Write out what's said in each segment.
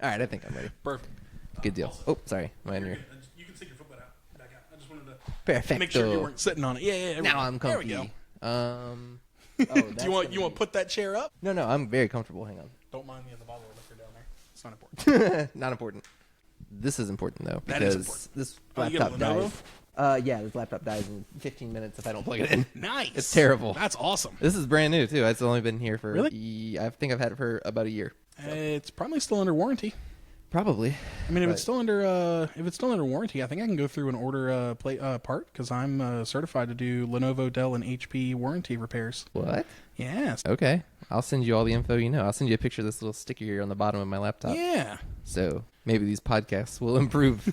All right, I think I'm ready. Perfect. Good deal. Oh, sorry. You can stick your foot back out. I just wanted to Perfecto. make sure you weren't sitting on it. Yeah. Now I'm comfy. There we go. Do you want to put that chair up? No, I'm very comfortable. Hang on. Don't mind me in the bottle of liquor down there. It's not important. Not important. This is important though That because is important. this You got a laptop Lenovo? dies. Yeah, this laptop dies in 15 minutes if I don't plug it in. Nice. It's terrible. That's awesome. This is brand new too. It's only been here for Really? I think I've had it for about a year. So. It's probably still under warranty. Probably. I mean, if it's still under warranty, I think I can go through and order a part because I'm certified to do Lenovo, Dell, and HP warranty repairs. What? Yes. Okay. I'll send you all the info you know. I'll send you a picture of this little sticker here on the bottom of my laptop. Yeah. So maybe these podcasts will improve.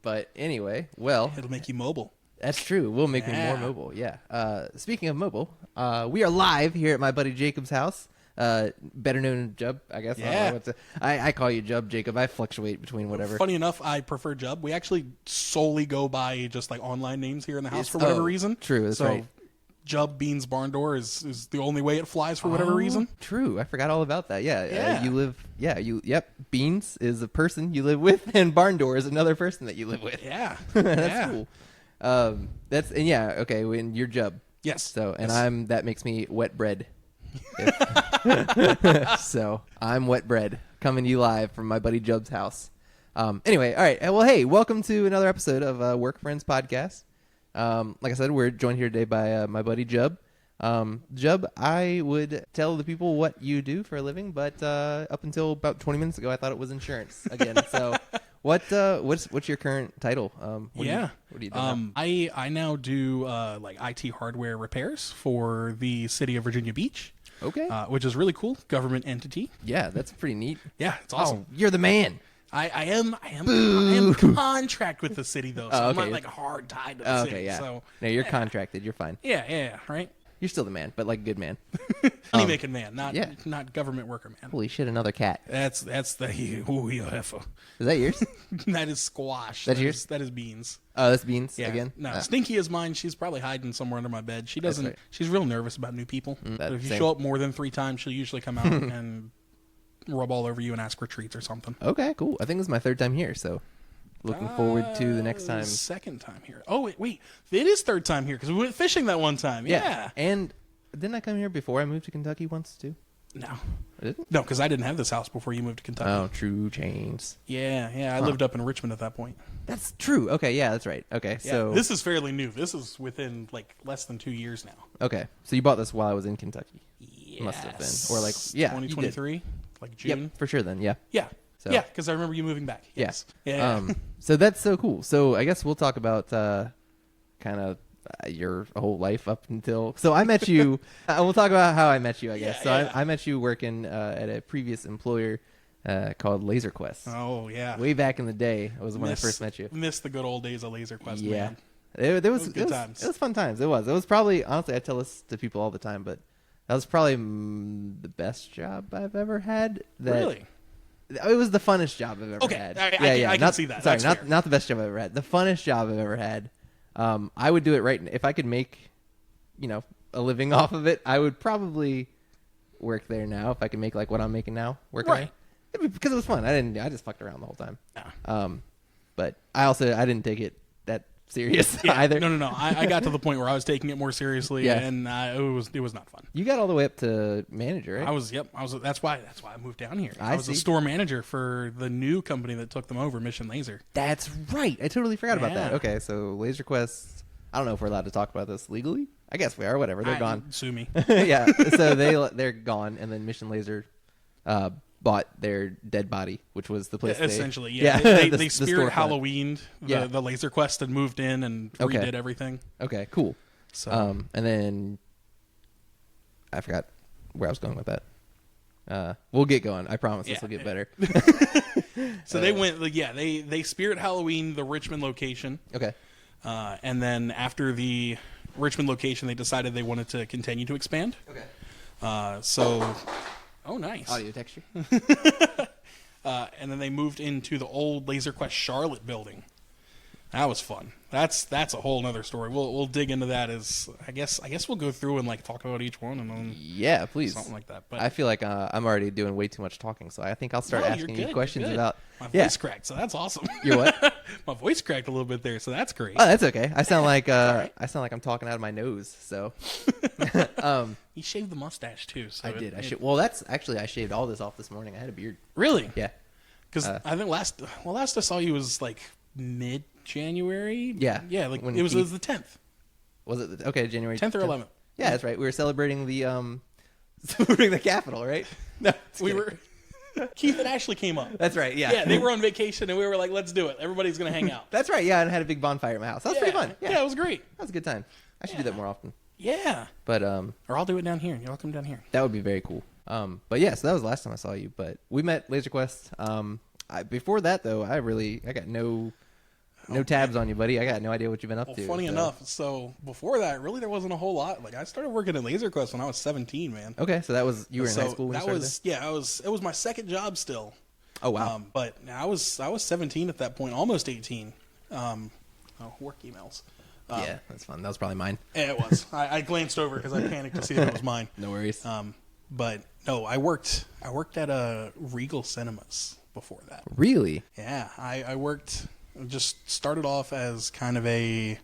But anyway, well. It'll make you mobile. That's true. We'll make me more mobile. Yeah. Speaking of mobile, we are live here at my buddy Jacob's house. Better known as Jub, I guess. Yeah. I call you Jub, Jacob. I fluctuate between whatever. Funny enough, I prefer Jub. We actually solely go by just like online names here in the house for whatever reason. True. That's right. Jub Beans Barn Door is the only way it flies for whatever reason. True. I forgot all about that. Yeah. You live. Yeah. Yep. Beans is a person you live with, and Barn Door is another person that you live with. Yeah. That's cool. Okay. When you're Jub. Yes. So that makes me wet bread. So I'm wet bread coming to you live from my buddy Jub's house. Anyway, all right. Well, hey, welcome to another episode of Work Friends Podcast. Like I said, we're joined here today by my buddy Jub. Jub, I would tell the people what you do for a living, but up until about 20 minutes ago, I thought it was insurance again. So what's your current title? What do you do now? I now do like IT hardware repairs for the city of Virginia Beach. Okay. Which is really cool. Government entity. Yeah, that's pretty neat. Yeah, it's awesome. Oh, you're the man. I am contract with the city though, so I'm not like hard tied to the city. Okay, yeah. So no, you're contracted. You're fine. Yeah, right. You're still the man, but like a good man. Money making man, not government worker man. Holy shit, another cat. That's the heifer. Is that yours? That is Squash. That's yours? That is Beans. Oh, that's Beans Yeah. again? No, Stinky is mine. She's probably hiding somewhere under my bed. She doesn't. right. She's real nervous about new people. But if you same. show up more than 3 times, she'll usually come out and rub all over you and ask for treats or something. Okay, cool. I think this is my 3rd time here, so looking forward to the next time. 2nd time here. Oh, wait. It is 3rd time here because we went fishing that one time. Yeah. And didn't I come here before I moved to Kentucky once, too? No. I didn't? No, because I didn't have this house before you moved to Kentucky. Oh, true chains. Yeah. I lived up in Richmond at that point. That's true. Okay, yeah, that's right. Okay, Yeah, so... this is fairly new. This is within, like, less than 2 years now. Okay, so you bought this while I was in Kentucky. Yes. Must have been. Or, like, yeah, 2023? Like June? Yep, for sure then, yeah. Yeah. So- Yeah, because I remember you moving back. Yes. Yeah. So that's so cool. So I guess we'll talk about kind of your whole life up until... So I met you... we'll talk about how I met you, I guess. I met you working at a previous employer called Laser Quest. Oh, yeah. Way back in the day was when I first met you. Missed the good old days of Laser Quest, Yeah. man. It was good times. It was fun times. It was probably... Honestly, I tell this to people all the time, but that was probably the best job I've ever had. Really? It was the funnest job I've ever had. Okay, I can see that. Sorry, That's fair. not the best job I've ever had. The funnest job I've ever had. I would do it right if I could make, a living off of it. I would probably work there now if I could make like what I'm making now. Right. There. Because it was fun. I just fucked around the whole time. Yeah. But I didn't take it that serious either. No. I got to the point where I was taking it more seriously, and it was not fun. You got all the way up to manager, right? I was. That's why I moved down here. I was see. a store manager for the new company that took them over, Mission Laser. That's right. I totally forgot about that. Yeah. Okay, so Laser Quest. I don't know if we're allowed to talk about this legally. I guess we are. Whatever. They're gone. Sue me. Yeah. So they're gone, and then Mission Laser bought their dead body, which was the place. Essentially, the They Spirit storefront. Halloweened the Laser Quest and moved in and redid everything. Okay, cool. So and then I forgot where I was going with that. We'll get going. I promise this will get better. So they went. They Spirit Halloween the Richmond location. Okay. And then after the Richmond location, they decided they wanted to continue to expand. Okay. Oh, nice. Audio texture. And then they moved into the old Laser Quest Charlotte building. That was fun. That's a whole nother story. We'll dig into that. I guess we'll go through and like talk about each one and then Yeah, please. something like that. But I feel like I'm already doing way too much talking, so I think I'll start asking you questions about. My voice cracked, so that's awesome. Your what? My voice cracked a little bit there, so that's great. Oh, that's okay. I sound like I'm talking out of my nose. So. You shaved the mustache too. So I did. I shaved all this off this morning. I had a beard. Really? Yeah. Because I think last I saw you was like mid-January. Yeah. Yeah, like it was the 10th. Was it? Okay, January 10th or 11th. Yeah, that's right. We were celebrating the celebrating the Capitol, right? No, we were. Keith and Ashley came up. That's right. Yeah. Yeah, they were on vacation, and we were like, "Let's do it. Everybody's gonna hang out." That's right. Yeah, and I had a big bonfire at my house. That was pretty fun. Yeah, it was great. That was a good time. I should do that more often. Yeah. But or I'll do it down here. You're welcome down here. That would be very cool. But yeah, so that was the last time I saw you. But we met Laser Quest. Before that though, I got no tabs on you, buddy. I got no idea what you've been up to. Funny enough, so before that, really there wasn't a whole lot. Like I started working at Laser Quest when I was 17, man. Okay, so that was you were in high school when you started there? It was my second job still. Oh wow. But I was 17 at that point, almost 18. Work emails. Yeah, that's fun. That was probably mine. Yeah, it was. I glanced over because I panicked to see if it was mine. No worries. But no, I worked at Regal Cinemas before that. Really? Yeah, I worked. Just started off as kind of a.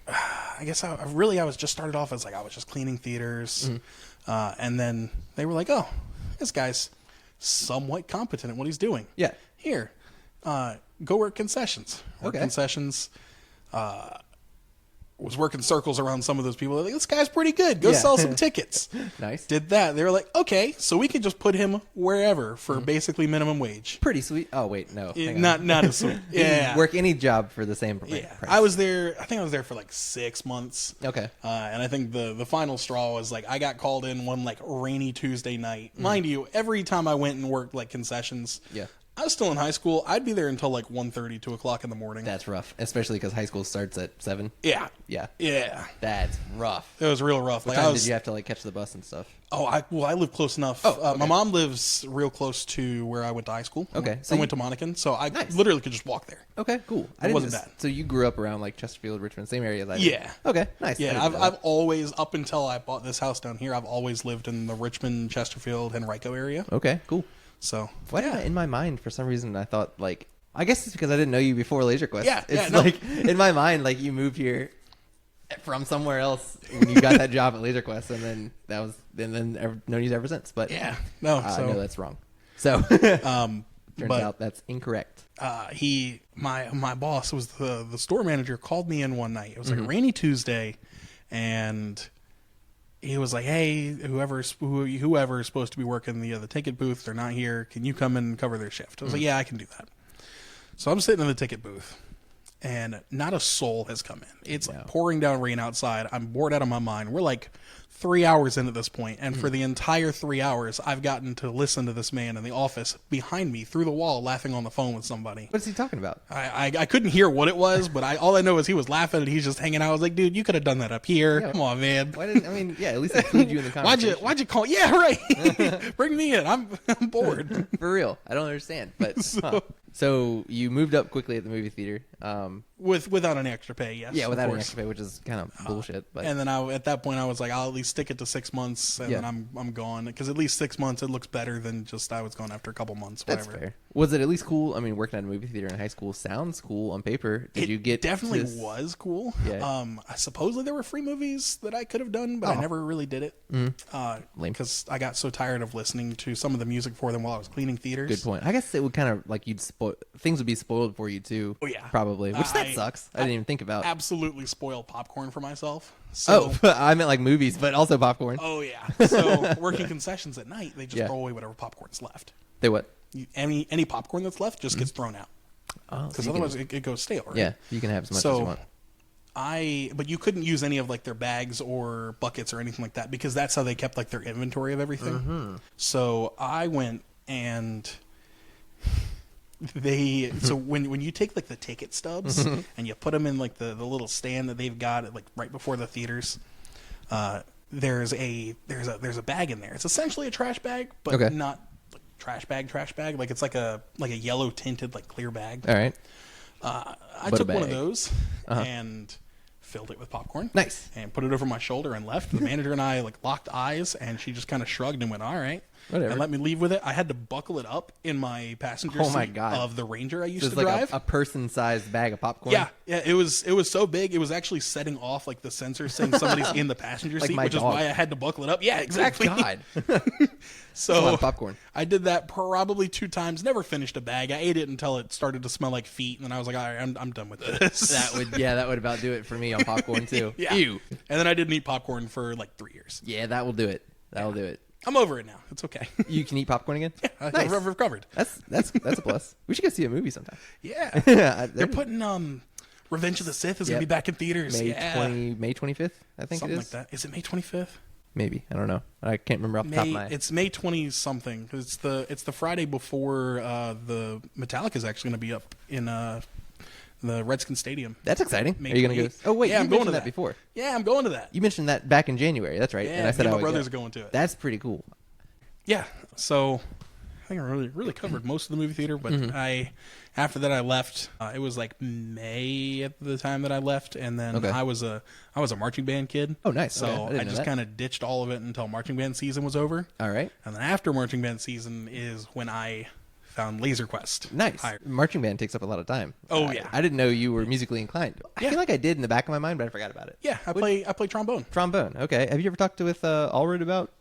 I guess I was just started off as like I was just cleaning theaters, and then they were like, "Oh, this guy's somewhat competent at what he's doing. Yeah, here, go work concessions. Work concessions." Was working circles around some of those people. They're like, this guy's pretty good. Go sell some tickets. Nice. Did that. They were like, okay, so we could just put him wherever for basically minimum wage. Pretty sweet. Oh wait, no, not as sweet. Yeah, work any job for the same price. Yeah, I was there. I think I was there for like 6 months. Okay. And I think the final straw was like I got called in one like rainy Tuesday night. Mind you, every time I went and worked like concessions. Yeah. I was still in high school. I'd be there until like 1:30, 2 o'clock in the morning. That's rough, especially because high school starts at 7. Yeah. Yeah. Yeah. That's rough. It was real rough. What time did you have to like catch the bus and stuff? Oh, I live close enough. Oh, okay. My mom lives real close to where I went to high school. Okay. So I went to Monacan, so I literally could just walk there. Okay, cool. It wasn't bad. So you grew up around like Chesterfield, Richmond, same area as I did? Yeah. Okay, nice. Yeah, I've always, up until I bought this house down here, I've always lived in the Richmond, Chesterfield, Henrico area. Okay, cool. So why did in my mind for some reason I thought like I guess it's because I didn't know you before Laser Quest. Yeah, it's like in my mind like you moved here from somewhere else when you got that job at Laser Quest, and then I've known you ever since. But yeah, no, that's wrong. So turns out that's incorrect. My boss was the store manager, called me in one night. It was like a rainy Tuesday, and he was like, "Hey, whoever is supposed to be working the ticket booth, they're not here. Can you come and cover their shift?" I was like, "Yeah, I can do that." So I'm sitting in the ticket booth, and not a soul has come in. It's like pouring down rain outside. I'm bored out of my mind. We're like 3 hours in at this point, and for the entire 3 hours, I've gotten to listen to this man in the office behind me through the wall laughing on the phone with somebody. What's he talking about? I couldn't hear what it was, but all I know is he was laughing and he's just hanging out. I was like, dude, you could have done that up here. Yeah. Come on, man. At least include you in the conversation. Why'd you call? Yeah, right. Bring me in. I'm bored. For real. I don't understand. But so you moved up quickly at the movie theater. Without any extra pay, yes. Yeah, without any extra pay, which is kind of bullshit. But and then at that point I was like, I'll at least stick it to 6 months, and then I'm gone, because at least 6 months it looks better than just I was gone after a couple months. Whatever. That's fair. Was it at least cool? I mean, working at a movie theater in high school sounds cool on paper. It definitely was cool. Yeah. Supposedly there were free movies that I could have done, but I never really did it. Because I got so tired of listening to some of the music for them while I was cleaning theaters. Good point. I guess it would kind of like things would be spoiled for you too. Oh yeah, probably. Which that sucks. I didn't even think about. Absolutely spoil popcorn for myself. So, I meant like movies, but also popcorn. Oh yeah. So working concessions at night, they just throw away whatever popcorn's left. They what? Any popcorn that's left just gets thrown out. Oh, because otherwise it goes stale, right? Yeah, you can have as much as you want. But you couldn't use any of like their bags or buckets or anything like that, because that's how they kept like their inventory of everything. So I went and so when you take like the ticket stubs and you put them in like the little stand that they've got like right before the theaters, there's a bag in there. It's essentially a trash bag, but not like trash bag. Like it's like a yellow tinted like clear bag. All right. I But a took one of bag. those and filled it with popcorn. Nice. And put it over my shoulder and left. The manager and I locked eyes, and she just kind of shrugged and went, all right. Whatever. And let me leave with it. I had to buckle it up in my passenger Oh my seat God. of the Ranger I used It's to like drive. a person-sized bag of popcorn. Yeah, it was so big. It was actually setting off the sensors saying somebody's in the passenger Like seat, my which is dog. why I had to buckle it up. Yeah, exactly. God. So A lot of popcorn. I did that probably 2 times. Never finished a bag. I ate it until it started to smell like feet, and then I was like, all right, I'm done with this. That would about do it for me on popcorn too. Yeah. Ew. And then I didn't eat popcorn for 3 years. Yeah, that will do it. That'll do it. I'm over it now. It's okay. You can eat popcorn again? I've Nice. recovered. That's a plus. We should go see a movie sometime. Yeah. Yeah, They're putting Revenge of the Sith is going to Yep. be back in theaters. May Yeah. May 25th, I think Something it like is. that. Is it May 25th? Maybe. I don't know. I can't remember off the top of my head. It's May 20 something. It's the Friday before the Metallica is actually going to be up in the Redskin Stadium. That's exciting. May Are you going to go? 28th. Oh, wait. Yeah, You I'm going mentioned to that before. Yeah, I'm going to that. You mentioned that back in January. That's right. Yeah, And I said me and I my would brothers go. are going to it. That's pretty cool. Yeah, so I think I really covered most of the movie theater, but after that I left. It was May at the time that I left, and then Okay. I was a marching band kid. Oh, nice. So Okay. I didn't know just that. kind of ditched all of it until marching band season was over, All right. and then after marching band season is when I found Laser Quest. Nice. Higher. Marching band takes up a lot of time. Oh, yeah. I didn't know you were musically inclined. I Yeah. feel like I did in the back of my mind, but I forgot about it. Yeah, I play trombone Trombone. Okay. Have you ever talked with Allred about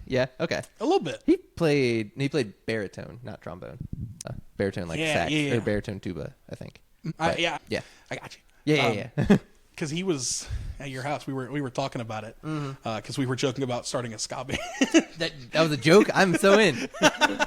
Yeah. Okay. a little bit. He played baritone, not trombone. Baritone sax yeah. or baritone tuba, I think. Yeah, Yeah. I got you. Yeah. Yeah. Because he was at your house. We were talking about it because we were joking about starting a ska band. that was a joke. I'm so in.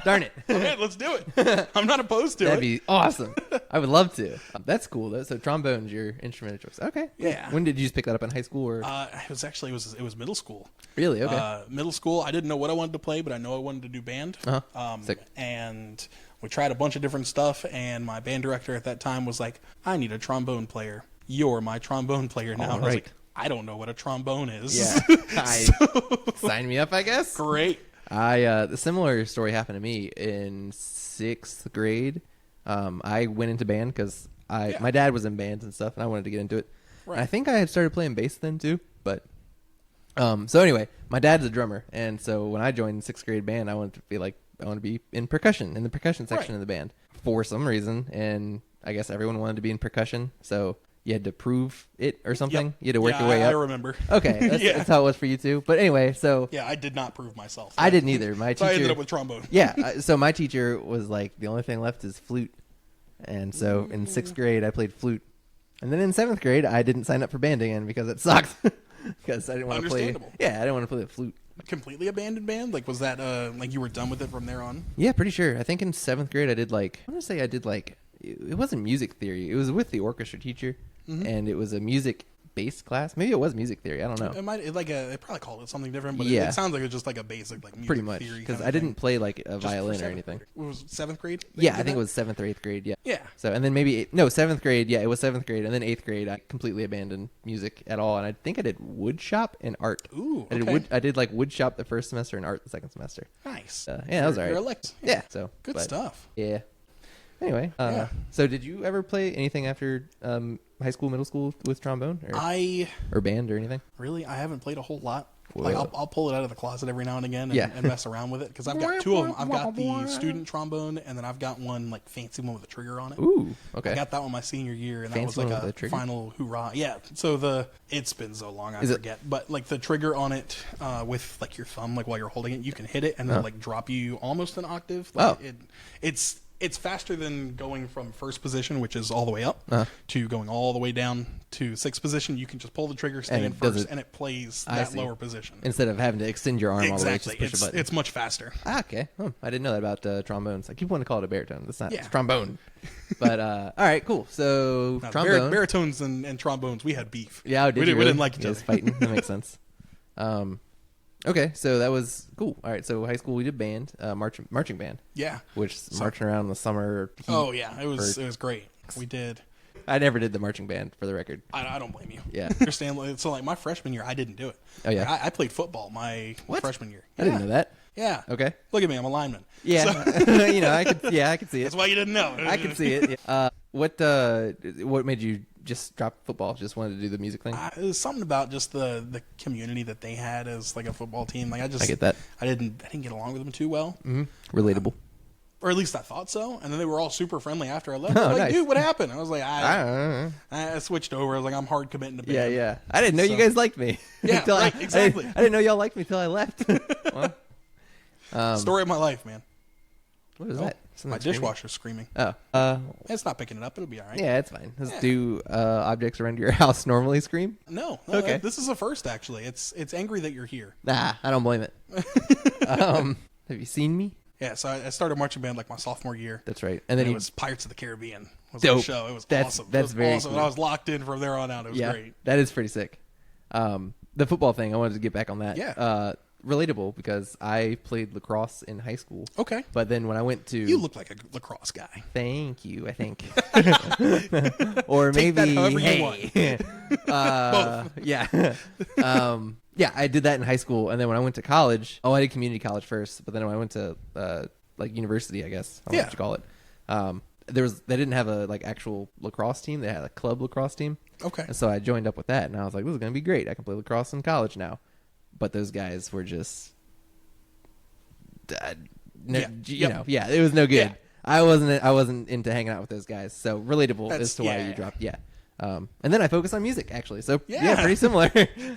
Darn it. Okay, let's do it. I'm not opposed to That'd it. be awesome. I would love to. That's cool though. So trombone's your instrument of choice. Okay. Yeah. When did you just pick that up in high school or? It was middle school. Really? Okay. Middle school. I didn't know what I wanted to play, but I know I wanted to do band. Uh-huh. Sick. And we tried a bunch of different stuff. And my band director at that time was like, "I need a trombone player. You're my trombone player now." All And I was right. like, "I don't know what a trombone is." Yeah. Sign me up, I guess. Great. The similar story happened to me in 6th grade. I went into band because my dad was in bands and stuff, and I wanted to get into it. Right. And I think I had started playing bass then too, but so anyway, my dad's a drummer, and so when I joined 6th grade band, I wanted to be in percussion, in the percussion section Right. of the band for some reason, and I guess everyone wanted to be in percussion, so you had to prove it or something. Yep. You had to work Yeah, your way I up. remember. Okay, that's how it was for you too. But anyway, so Yeah, I did not prove myself. I didn't either. My So I ended teacher, up with trombone. yeah. So my teacher was like, the only thing left is flute, and so in 6th grade I played flute, and then in 7th grade I didn't sign up for band again because it sucked. Because I didn't want to play. Understandable. Yeah, I didn't want to play the flute. Completely abandoned band? Was that you were done with it from there on? Yeah, pretty sure. I think in 7th grade I did I want to say I did it wasn't music theory. It was with the orchestra teacher, and it was a music based class. Maybe it was music theory. I don't know. They probably called it something different, but Yeah. it sounds like it's just a basic music Pretty much theory because kind I of didn't thing. play a Just for violin or 7th anything. grade. Was it 7th grade? that Yeah, you I did think it that? was 7th or 8th grade. Yeah. Yeah. So and then maybe 7th grade. Yeah, it was 7th grade, and then 8th grade I completely abandoned music at all, and I think I did wood shop and art. Ooh, I did okay. I did wood shop the first semester and art the second semester. Nice. Yeah, that was alright. You're elect. Yeah. So Good but, stuff. Yeah. Anyway, Yeah. So did you ever play anything after high school, middle school with trombone or band or anything? I haven't played a whole lot. Whoa. I'll pull it out of the closet every now and again Yeah. and mess around with it because I've got 2 of them. I've got the student trombone and then I've got one fancy one with a trigger on it. Ooh, okay. I got that one my senior year, and Fancy that one was with a a trigger? final hoorah. Yeah. So it's been so long I Is it- forget, but the trigger on it with your thumb, while you're holding it, you can hit it and then drop you almost an octave. Oh. It's faster than going from first position, which is all the way up, Uh-huh. to going all the way down to 6th position. You can just pull the trigger, stay And in it does first, it- and it plays I that see. lower position. Instead of having to extend your arm all the way, Exactly. just push a button. It's much faster. Okay. I didn't know that about trombones. I keep wanting to call it a baritone. That's not. Yeah. It's trombone. But all right, cool. So Now, trombone. baritones and trombones, we had beef. Yeah, we you didn't really? like each You other. guys fighting. That makes sense. Okay, so that was cool. All right, so high school we did band, marching band, Yeah. which marching around in the summer. Heat. Oh yeah, it was great. We did. I never did the marching band, for the record. I don't blame you. Yeah. Understand? So my freshman year, I didn't do it. Oh, yeah? I played football my What? freshman year. I didn't know that. Yeah. Okay. Look at me, I'm a lineman. Yeah, So- I could see it. that's why you didn't know. I can see it. Yeah. What made you just drop football? Just wanted to do the music thing? It was something about just the community that they had as like a football team. Like I get that. I didn't get along with them too well. Mm-hmm. Relatable. Or at least I thought so. And then they were all super friendly after I left. Oh, They're like, nice. dude, what happened? I was like, I switched over. I was like, I'm hard committing to band. Yeah. I didn't know you guys liked me. Yeah, right, exactly. I didn't know y'all liked me till I left. Well, Story of my life, man. what is that? My Something dishwasher's screaming. Oh. It's not picking it up. It'll be all right. Yeah, it's fine. Do objects around your house normally scream? No. Okay. This is a first, actually. It's angry that you're here. Nah, I don't blame it. Have you seen me? Yeah, so I started marching band like my sophomore year. That's right. And then it was Pirates of the Caribbean. Was Dope. the show. It was That's awesome. that's very awesome. cool. And I was locked in from there on out. It was great. That is pretty sick. The football thing, I wanted to get back on that. Yeah. Relatable because I played lacrosse in high school. Okay. But then when I went to... You look like a lacrosse guy. Thank you, I think. Or Take maybe, that however you hey. Both. Yeah. Yeah, I did that in high school. And then when I went to college... I did community college first. But then when I went to university, I guess. I don't know what you call it. They didn't have a actual lacrosse team. They had a club lacrosse team. Okay. And so I joined up with that. And I was like, this is going to be great. I can play lacrosse in college now. But those guys were just, it was no good. Yeah. I wasn't into hanging out with those guys. So relatable as to why you dropped. Yeah. And then I focused on music actually. So pretty similar.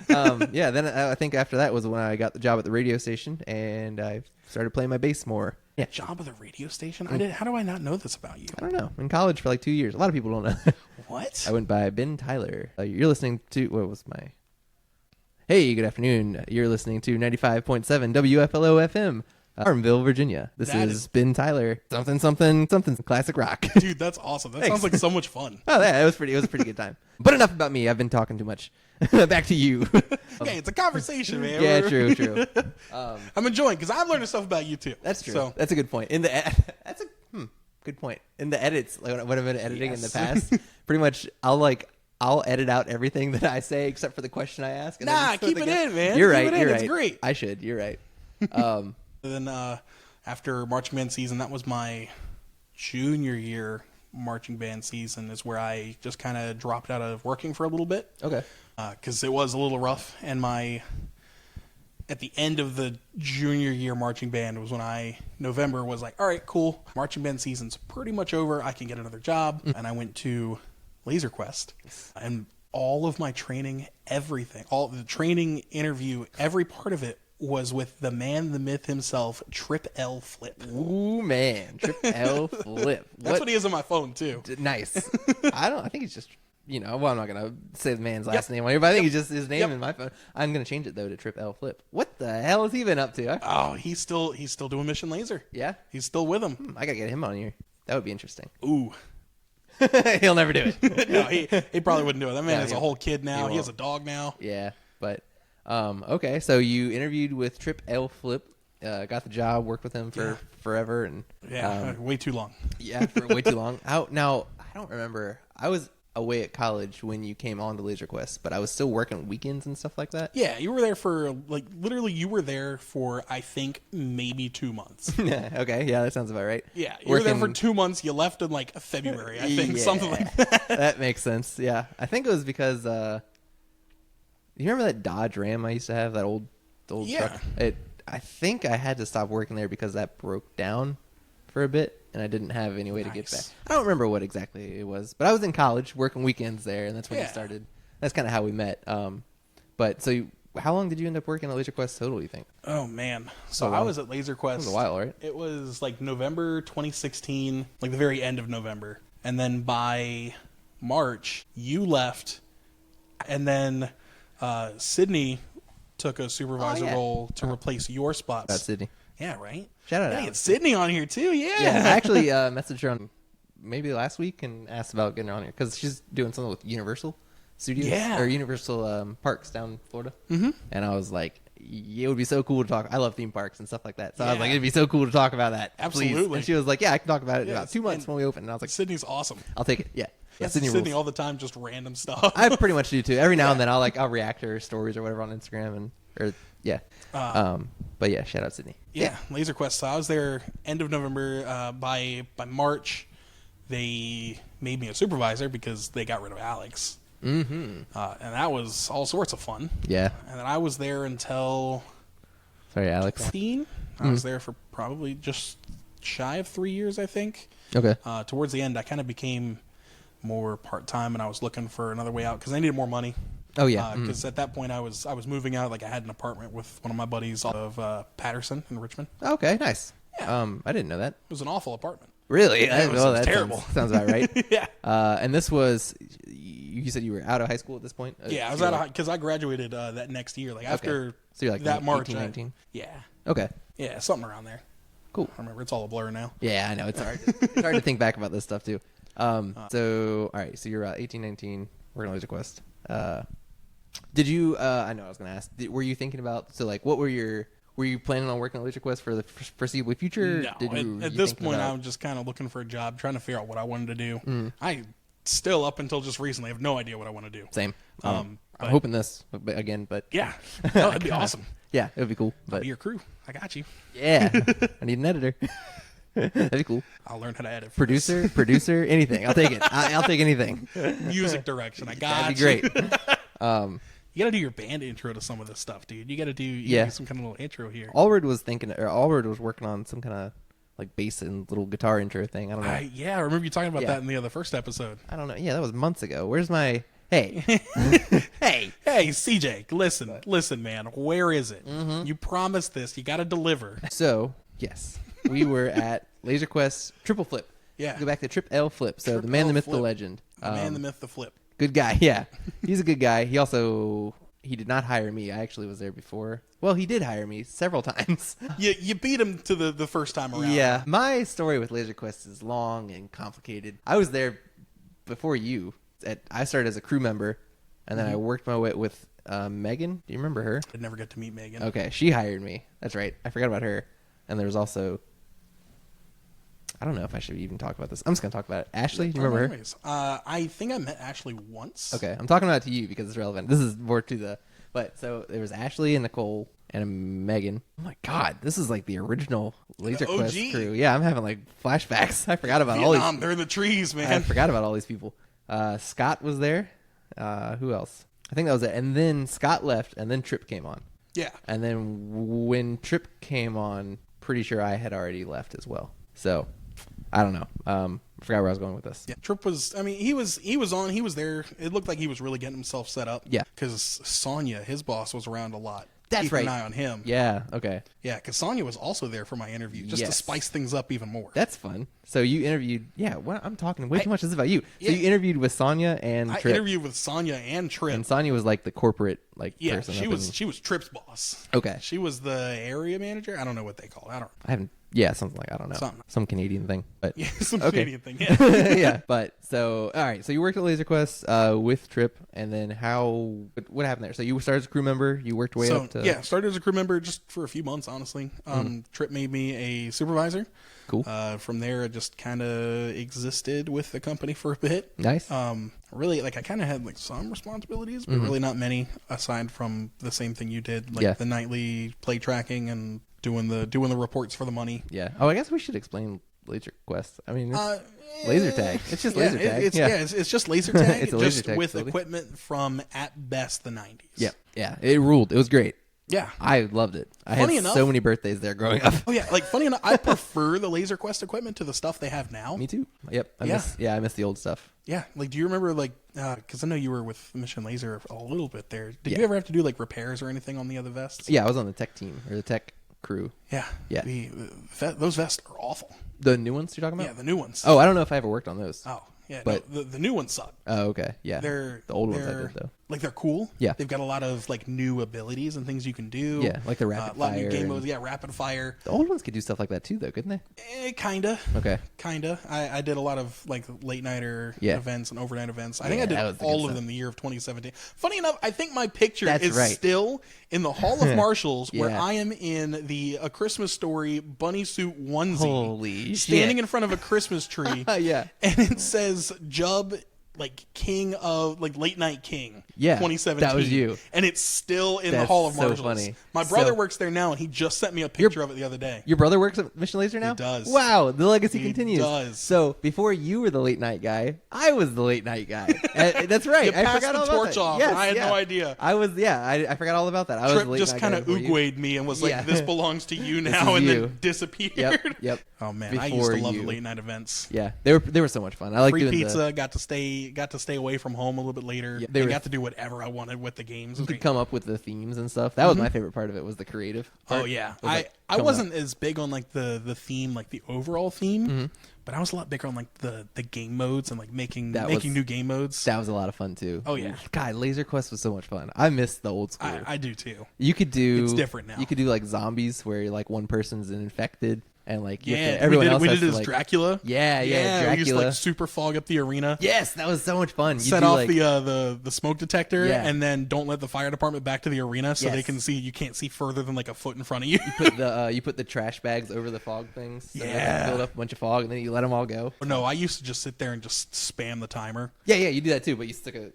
Then I think after that was when I got the job at the radio station and I started playing my bass more. Yeah. Job at the radio station? How do I not know this about you? I don't know. In college for 2 years. A lot of people don't know. What? I went by Ben Tyler. You're listening to, what was my... Hey, good afternoon. You're listening to 95.7 WFLO FM, Farmville, Virginia. This is Ben Tyler. Something, classic rock. Dude, that's awesome. That sounds like so much fun. Oh, yeah, it was a pretty good time. But enough about me. I've been talking too much. Back to you. Hey, it's a conversation, man. Yeah, true. I'm enjoying because I'm learning stuff about you too. That's true. So. That's a good point. That's a good point. In the edits, when I've been editing in the past, pretty much I'll edit out everything that I say except for the question I ask. And keep it in, man. You're right. It's great. I should. You're right. Then after marching band season, that was my junior year marching band season, is where I just kind of dropped out of working for a little bit. Okay. Because it was a little rough, and at the end of the junior year marching band was when November was like, all right, cool. Marching band season's pretty much over. I can get another job. And I went to Laser Quest, and all of my training, everything, all the training, interview, every part of it was with the man, the myth himself, Trip L Flip. Ooh, man. Trip L Flip. That's what he is on my phone, too. Nice. I think he's just, well, I'm not going to say the man's last name on here, but I think he's just his name in my phone. I'm going to change it, though, to Trip L Flip. What the hell has he been up to? Oh, he's still doing Mission Laser. Yeah? He's still with him. I got to get him on here. That would be interesting. Ooh. He'll never do it. No, he probably wouldn't do it. That man is a whole kid now. He has a dog now. Yeah, but okay. So you interviewed with Trip L Flip, got the job, worked with him for forever, and way too long. Yeah, for way too long. Now I don't remember. I was away at college when you came on to Laser Quest, but I was still working weekends and stuff like that. Yeah, you were there for literally. You were there for I think maybe 2 months. Okay, yeah, that sounds about right. Yeah, you were there for 2 months. You left in February, I think, something like that. That makes sense. Yeah, I think it was because you remember that Dodge Ram I used to have, that old truck. I think I had to stop working there because that broke down for a bit. And I didn't have any way to get back. I don't remember what exactly it was, but I was in college working weekends there, and that's when you started. That's kind of how we met. But so, how long did you end up working at Laser Quest total, you think? Oh man, so I was at Laser Quest. It was a while, right? It was November 2016, the very end of November, and then by March you left, and then Sydney took a supervisor role to replace your spots. That's Sydney. Yeah, right? Shout out. Get Sydney on here, too. Yeah. I actually messaged her on maybe last week and asked about getting her on here because she's doing something with Universal Studios. Yeah. Or Universal Parks down in Florida. Mm-hmm. And I was like, it would be so cool to talk. I love theme parks and stuff like that. So I was like, it'd be so cool to talk about that. Absolutely. Please. And she was like, yeah, I can talk about it in about 2 months when we open. And I was like, Sydney's awesome. I'll take it. Yeah. Yeah, Sydney rules. all the time, just random stuff. I pretty much do, too. Every now and then I'll react to her stories or whatever on Instagram. But yeah, shout out Sydney. Yeah, Laser Quest. So I was there end of November. By March, they made me a supervisor because they got rid of Alex. And that was all sorts of fun. Yeah. And then I was there until... Sorry, Alex. 15. I was there for probably just shy of 3 years, I think. Okay. Towards the end, I kind of became more part-time, and I was looking for another way out because I needed more money. Oh, yeah. Because at that point, I was moving out. Like, I had an apartment with one of my buddies of Patterson in Richmond. Okay, nice. Yeah. I didn't know that. It was an awful apartment. Really? Yeah, it was terrible. Sounds about right. Yeah. And this was, you said you were out of high school at this point? Yeah, I was out of because I graduated that next year. Like, after so you're like that March. 18, 19? Yeah. Okay. Yeah, something around there. Cool. I remember. It's all a blur now. Yeah, I know. It's hard. It's hard to think back about this stuff, too. So, all right. So you're 18, 19, working on Laser Quest. Did you, I know I was going to ask, were you thinking about, so like, what were you planning on working on Laser Quest for the foreseeable future? No. At this point, I was just kind of looking for a job, trying to figure out what I wanted to do. I still, up until just recently, have no idea what I want to do. Same. I'm hoping this again, but. Yeah. No, that'd be awesome. Yeah, it would be cool. I'll be your crew. I got you. Yeah. I need an editor. That'd be cool. I'll learn how to edit. Producer, anything. I'll take it. I'll take anything. Music direction. I got That'd be great. You got to do your band intro to some of this stuff, dude. You got to do some kind of little intro here. Allward was working on some kind of like bass and little guitar intro thing. I don't know. I remember you talking about that in the first episode. I don't know. Yeah, that was months ago. Where's my... Hey. Hey, CJ, listen, man. Where is it? You promised this. You got to deliver. So, yes. We were at Laser Quest Triple Flip. Yeah. Go back to Trip L Flip. So Trip the man, L the myth, Flip. the legend. The man, the myth, the flip. Good guy, yeah. He's a good guy. He did not hire me. I actually was there before. Well, he did hire me several times. You beat him to the first time around. Yeah. My story with Laser Quest is long and complicated. I was there before you. I started as a crew member, and then I worked my way with Megan. Do you remember her? I'd never get to meet Megan. Okay, she hired me. That's right. I forgot about her. And there was also... I don't know if I should even talk about this. I'm just going to talk about it. Ashley, do you remember her? I think I met Ashley once. Okay, I'm talking about it to you because it's relevant. This is more to the... But, so, there was Ashley and Nicole and Megan. Oh my god, this is like the original Laser Quest crew. Yeah, I'm having like flashbacks. I forgot about all these... They're in the trees, man. I forgot about all these people. Scott was there. Who else? I think that was it. And then Scott left, and then Trip came on. Yeah. And then when Trip came on, pretty sure I had already left as well. So... I don't know. I forgot where I was going with this. Yeah, Trip was. I mean, he was on. He was there. It looked like he was really getting himself set up. Yeah, because Sonya, his boss, was around a lot. That's Keep right. an eye on him. Yeah. Okay. Yeah, because Sonya was also there for my interview, just to spice things up even more. That's fun. So you interviewed. Yeah. I'm talking way too much. This is about you. So you interviewed with Sonya and Trip. I interviewed with Sonya and Trip. And Sonya was like the corporate person. She was Trip's boss. Okay. She was the area manager. I don't know what they call it. I haven't. Yeah, something like, I don't know. Some Canadian thing. But yeah, some Canadian thing, yeah. Yeah, but so, all right. So you worked at Laser Quest with Trip, and then what happened there? So you started as a crew member, you worked way up to... Yeah, started as a crew member just for a few months, honestly. Trip made me a supervisor. Cool. From there, I just kind of existed with the company for a bit. Nice. Really, like, I kind of had like some responsibilities, but really not many, aside from the same thing you did, like the nightly play tracking and doing the reports for the money. Yeah. Oh, I guess we should explain Laser Quest. I mean, it's laser tag. It's just laser tag. It's just laser tag. It's a laser just tag with facility. Equipment from at best the 90s. Yeah. Yeah. It ruled. It was great. Yeah. I loved it. I had so many birthdays there growing up. Oh yeah, like funny enough, I prefer the Laser Quest equipment to the stuff they have now. Me too. Yep. I miss the old stuff. Yeah. Like, do you remember because I know you were with Mission Laser a little bit there. Did you ever have to do like repairs or anything on the other vests? Yeah, I was on the tech team or the tech crew. Yeah. Yeah. Those vests are awful. The new ones you're talking about? Yeah, the new ones. Oh, I don't know if I ever worked on those. Oh, yeah. But no, the new ones suck. Oh, okay. Yeah. The old ones I did though. Like, they're cool. Yeah. They've got a lot of like new abilities and things you can do. Yeah, like the rapid a lot fire. Of new game modes. Yeah, rapid fire. The old ones could do stuff like that too, though, couldn't they? Kinda. Okay. Kinda. I did a lot of like late nighter events and overnight events. I think I did all of them the year of 2017. Funny enough, I think my picture is still in the Hall of Marshals where I am in the A Christmas Story bunny suit onesie. Holy standing in front of a Christmas tree. Yeah. And it says Jub king of late night king. Yeah, 2017. that was you. And it's still in the That's Hall of so Marshals. funny. My brother works there now, and he just sent me a picture of it the other day. Your brother works at Mission Laser now? He does. Wow, the legacy continues. He does. So before you were the late night guy, I was the late night guy. That's right. You I passed forgot the all torch about off, that. and I had no idea. I forgot all about that. I was Trip the late just night kind guy of before you. oogwayed me and was like, Yeah. this belongs to you This now, is and you. then disappeared. Yep. Oh, man. I used Before to love you. the late night events. Yeah, they were so much fun. I like Free doing pizza, got to stay away from home a little bit later. Yeah, They got to do whatever I wanted with the games. You could come up with the themes and stuff. That was my favorite part of it, was the creative part. Oh yeah, Was, I wasn't as big on the theme, the overall theme, but I was a lot bigger on the game modes and making new game modes. That was a lot of fun too. Oh yeah, God, Laser Quest was so much fun. I miss the old school. I do too. You could do It's different now. You could do zombies where one person's an infected and everyone else. We did it as Dracula. Yeah, We used Dracula. to super fog up the arena. Yes, that was so much fun. Set off the smoke detector, Yeah. and then don't let the fire department back to the arena so they can see. You can't see further than a foot in front of you. you put the trash bags over the fog things. So Yeah. build up a bunch of fog and then you let them all go. No, I used to just sit there and just spam the timer. Yeah, you do that too, but you stick a.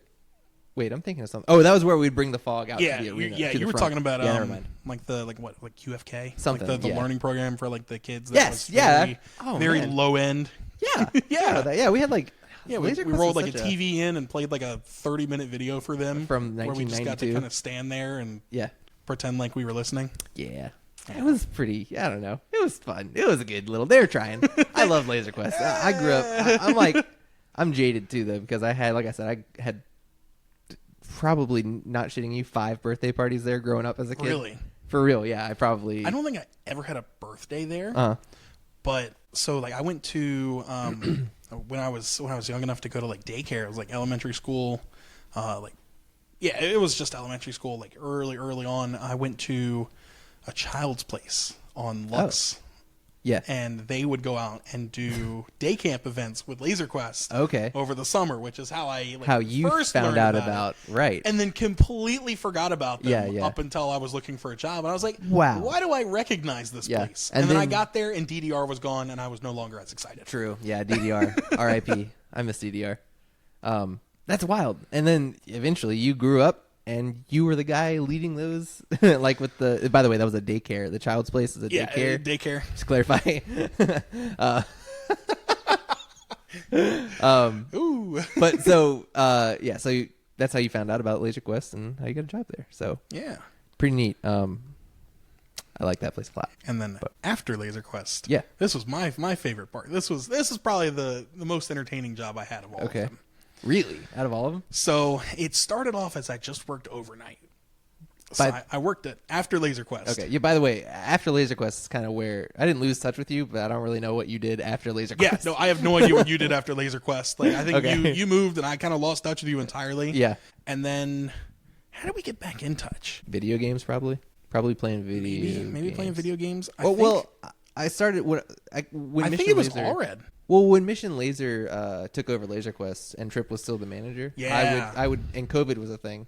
Wait, I'm thinking of something. Oh, that was where we'd bring the fog out to the arena. You were talking about never mind. QFK, Something, the yeah. learning program for the kids. That Yes, was yeah. very Man. low end. Yeah, Yeah. we had We Laser Quest rolled was a such TV in and played a 30-minute video for them From where we just got to 1992. kind of stand there and Yeah. pretend like we were listening. Yeah. It was pretty, I don't know. It was fun. It was a good little, they were trying. I love Laser Quest. I grew up, I'm jaded too though, because I had, like I said, I had probably, not shitting you, 5 birthday parties there growing up as a kid. Really? For real, yeah. I don't think I ever had a birthday there. But so I went to when I was young enough to go to daycare. It was elementary school. It was just elementary school. Early on, I went to a child's place on Lux. Yeah. And they would go out and do day camp events with Laser Quest. Okay. Over the summer, which is how I how you first found learned out about it. right. And then completely forgot about them Yeah. up until I was looking for a job. And I was like, wow, why do I recognize this place? And then I got there and DDR was gone and I was no longer as excited. True. Yeah, DDR. RIP. I miss DDR. That's wild. And then eventually you grew up and you were the guy leading those, with the. By the way, that was a daycare. The child's place is a daycare. Daycare. Just to clarify. Ooh. But so that's how you found out about Laser Quest and how you got a job there. So Yeah. pretty neat. I like that place a lot. And then after Laser Quest, Yeah. this was my favorite part. This is probably the most entertaining job I had of all of them. Really? Out of all of them? So it started off as I just worked overnight. So I worked it after Laser Quest. Okay. Yeah. By the way, after Laser Quest is kind of where I didn't lose touch with you, but I don't really know what you did after Laser Quest. Yeah. No, I have no idea what you did after Laser Quest. I think Okay. you moved, and I kind of lost touch with you entirely. Yeah. And then, how did we get back in touch? Video games, probably. Probably playing video. Maybe playing video games. I started when I Mission think it was Laser, Allred. Well, when Mission Laser took over Laser Quest and Trip was still the manager, Yeah. I would, and COVID was a thing.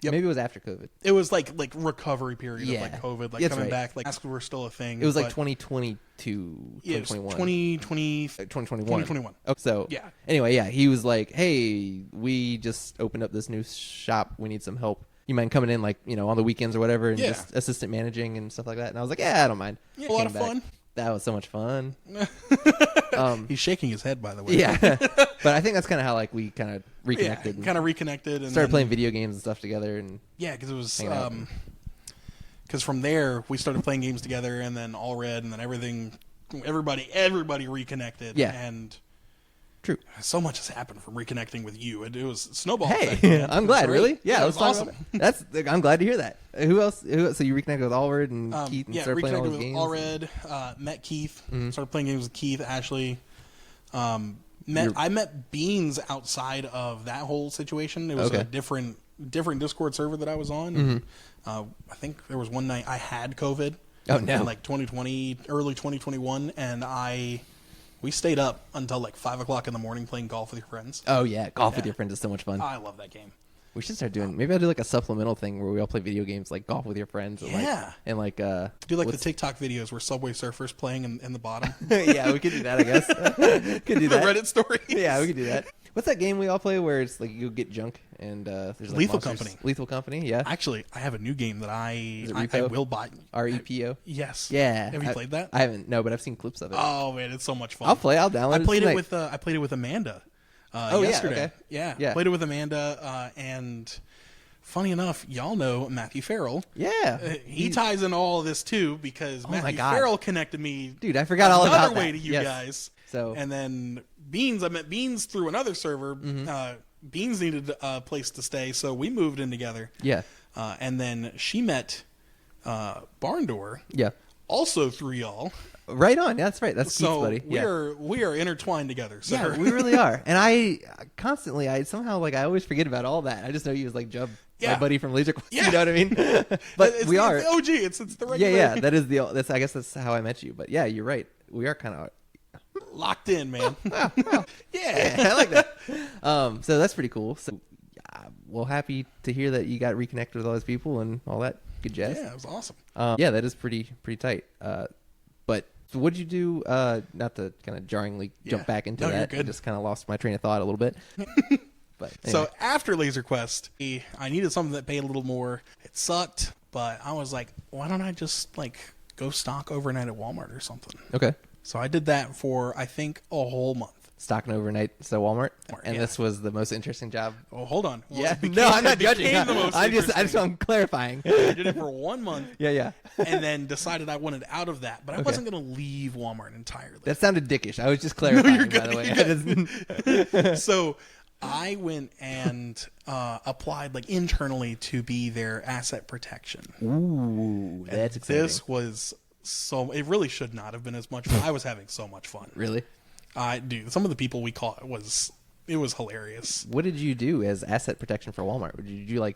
Yep. Maybe it was after COVID. It was like recovery period Yeah. of COVID, That's coming right. back. Masks were still a thing. It was but 2022, yeah, it was 2021. 2020. 2021. 2021. Oh, so Yeah. Anyway, yeah, he was like, "Hey, we just opened up this new shop. We need some help. You mind coming in, on the weekends or whatever, and Yeah. just assistant managing and stuff like that?" And I was like, "Yeah, I don't mind." Yeah, a lot of Came back. fun. That was so much fun. He's shaking his head, by the way. Yeah, but I think that's kind of how we kind of reconnected. Kind of reconnected and Started then- playing video games and stuff together, and Yeah, because it was hanging out. because from there we started playing games together, and then All Red, and then everybody reconnected. Yeah. And true. so much has happened from reconnecting with you. It was snowball. Hey, effect, man. I'm It glad. was great. Really? Yeah, it let's was talk awesome. about it. I'm glad to hear that. Who else? So you reconnected with Allred and Keith and Yeah, started playing all reconnected those with games. All Red. Met Keith. Mm-hmm. Started playing games with Keith, Ashley. I met Beans outside of that whole situation. It was Okay. a different Discord server that I was on. Mm-hmm. I think there was one night I had COVID. Oh, no. In 2020, early 2021, and we stayed up until 5 o'clock in the morning playing golf with your friends. Oh yeah, golf with your friends is so much fun. I love that game. We should start doing. Maybe I'll do a supplemental thing where we all play video games, like golf with your friends. Yeah. And Do the TikTok videos where Subway Surfers playing in the bottom. yeah, we could do that. I guess could do The that. Reddit story. Yeah, we could do that. What's that game we all play where it's like you get junk and there's like Lethal monsters? Company. Lethal Company, yeah. Actually, I have a new game that I Repo? will buy. REPO? Yes. Yeah. Have you played that? I haven't, no, but I've seen clips of it. Oh man, it's so much fun. I'll download it. I played it tonight. with Amanda. Oh, yesterday. yeah, okay. Yeah. Played it with Amanda, and funny enough, y'all know Matthew Farrell. Yeah. He ties in all of this too because Matthew God. Farrell connected me. Dude, I forgot all about another that. way to you Yes. guys. So And then Beans, I met Beans through another server. Mm-hmm. Beans needed a place to stay, so we moved in together. yeah. And then she met Barn Door, Yeah. also through y'all. Right on. Yeah, that's right. That's Keith's So buddy. we are intertwined together. So Yeah, we really are. And I somehow like I always forget about all that. I just know you as like Jub, my Yeah. buddy from Laser Quest. Yeah. You know what I mean? But it's we are. the OG. It's the Yeah, regular. yeah. That's I guess that's how I met you. But yeah, you're right. We are kind of Locked in, man. Yeah. I like that. So that's pretty cool. So, well, happy to hear that you got reconnected with all those people and all that good jazz. Yeah, it was awesome. Yeah, that is pretty tight. But so what did you do? Not to kind of jarringly jump back into No, you're that. I good. just kind of lost my train of thought a little bit. But anyway. So after Laser Quest, I needed something that paid a little more. It sucked, but I was like, why don't I just like go stock overnight at Walmart or something? Okay. So I did that for I think a whole month. Stocking overnight, so Walmart, and yeah. this was the most interesting job. Oh, hold on. Well, Yeah, it became- no, I'm not it became judging. the most I just interesting. I'm clarifying. I did it for 1 month. Yeah. And then decided I wanted out of that, but I Okay. wasn't going to leave Walmart entirely. That sounded dickish. I was just clarifying, you're by the way. So I went and applied like internally to be their asset protection. Ooh, that's exciting. This was it really should not have been as much fun. I was having so much fun. Really? Dude, some of the people we caught was hilarious. What did you do as asset protection for Walmart?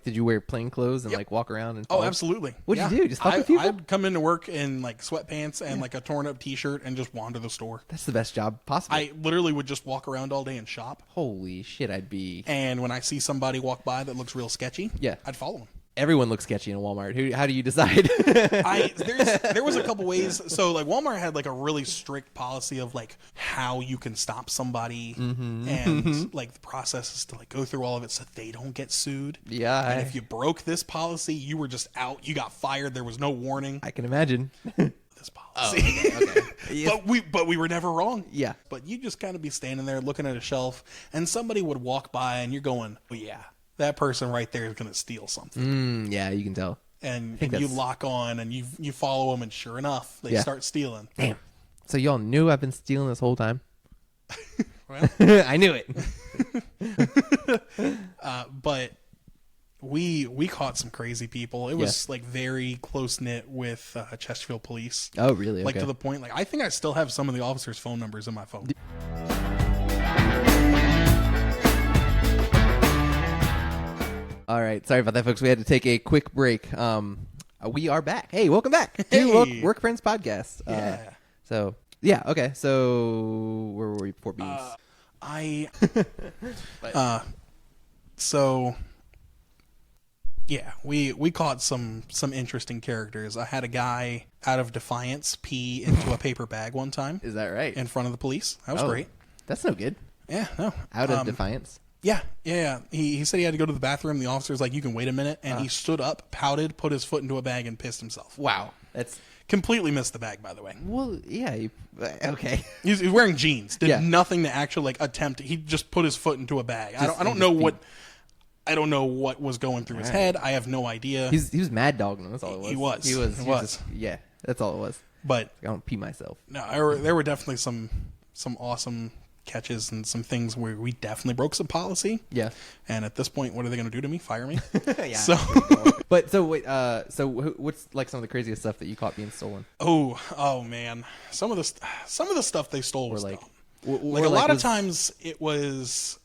Did you wear plain clothes and like walk around and Oh, absolutely. What'd you do? Just fuck with people? I'd come into work in like sweatpants and like a torn up t-shirt and just wander the store. That's the best job possible. I literally would just walk around all day and shop. Holy shit, I'd be... And when I see somebody walk by that looks real sketchy, Yeah. I'd follow them. Everyone looks sketchy in Walmart. How do you decide? There was a couple ways. So like Walmart had like a really strict policy of like how you can stop somebody and like the process is to like go through all of it so they don't get sued. Yeah, And if you broke this policy, you were just out. You got fired. There was no warning. I can imagine. This policy. Okay. But we were never wrong. Yeah. But you just kind of be standing there looking at a shelf and somebody would walk by and you're going, oh yeah, that person right there is going to steal something. Yeah, you can tell. And you that's- lock on and you follow them and sure enough, they Yeah. start stealing. Damn. So y'all knew I've been stealing this whole time? Well, I knew it. but we caught some crazy people. It was like very close knit with Chesterfield Police. Oh, really? Like Okay. to the point, like I think I still have some of the officers' phone numbers in my phone. All right. Sorry about that, folks. We had to take a quick break. We are back. Hey, welcome back to Hey. Work Friends Podcast. Yeah. Okay. So where were we before Beans? We caught some interesting characters. I had a guy out of defiance pee into a paper bag one time Is that right? in front of the police. That was great. That's no good. Yeah, no. Out of defiance. Yeah. He said he had to go to the bathroom. The officer's like, you can wait a minute. And he stood up, pouted, put his foot into a bag, and pissed himself. Wow. That's Completely missed the bag, by the way. well, yeah. Okay. He's wearing jeans. Did Yeah. nothing to actually like attempt. He just put his foot into a bag. I Just- don't he know just what. I don't know what was going through his head. I have no idea. He was mad dogging him. That's all it was. He was. He was. He he was was. just- yeah. That's all it was. But I don't pee myself. no, there were definitely some awesome catches and some things where we definitely broke some policy. Yeah. And at this point, what are they going to do to me? Fire me? Yeah. So, But so wait. What's like some of the craziest stuff that you caught being stolen? oh man, some of the stuff they stole was like- dumb. Or Like a lot of was- times, it was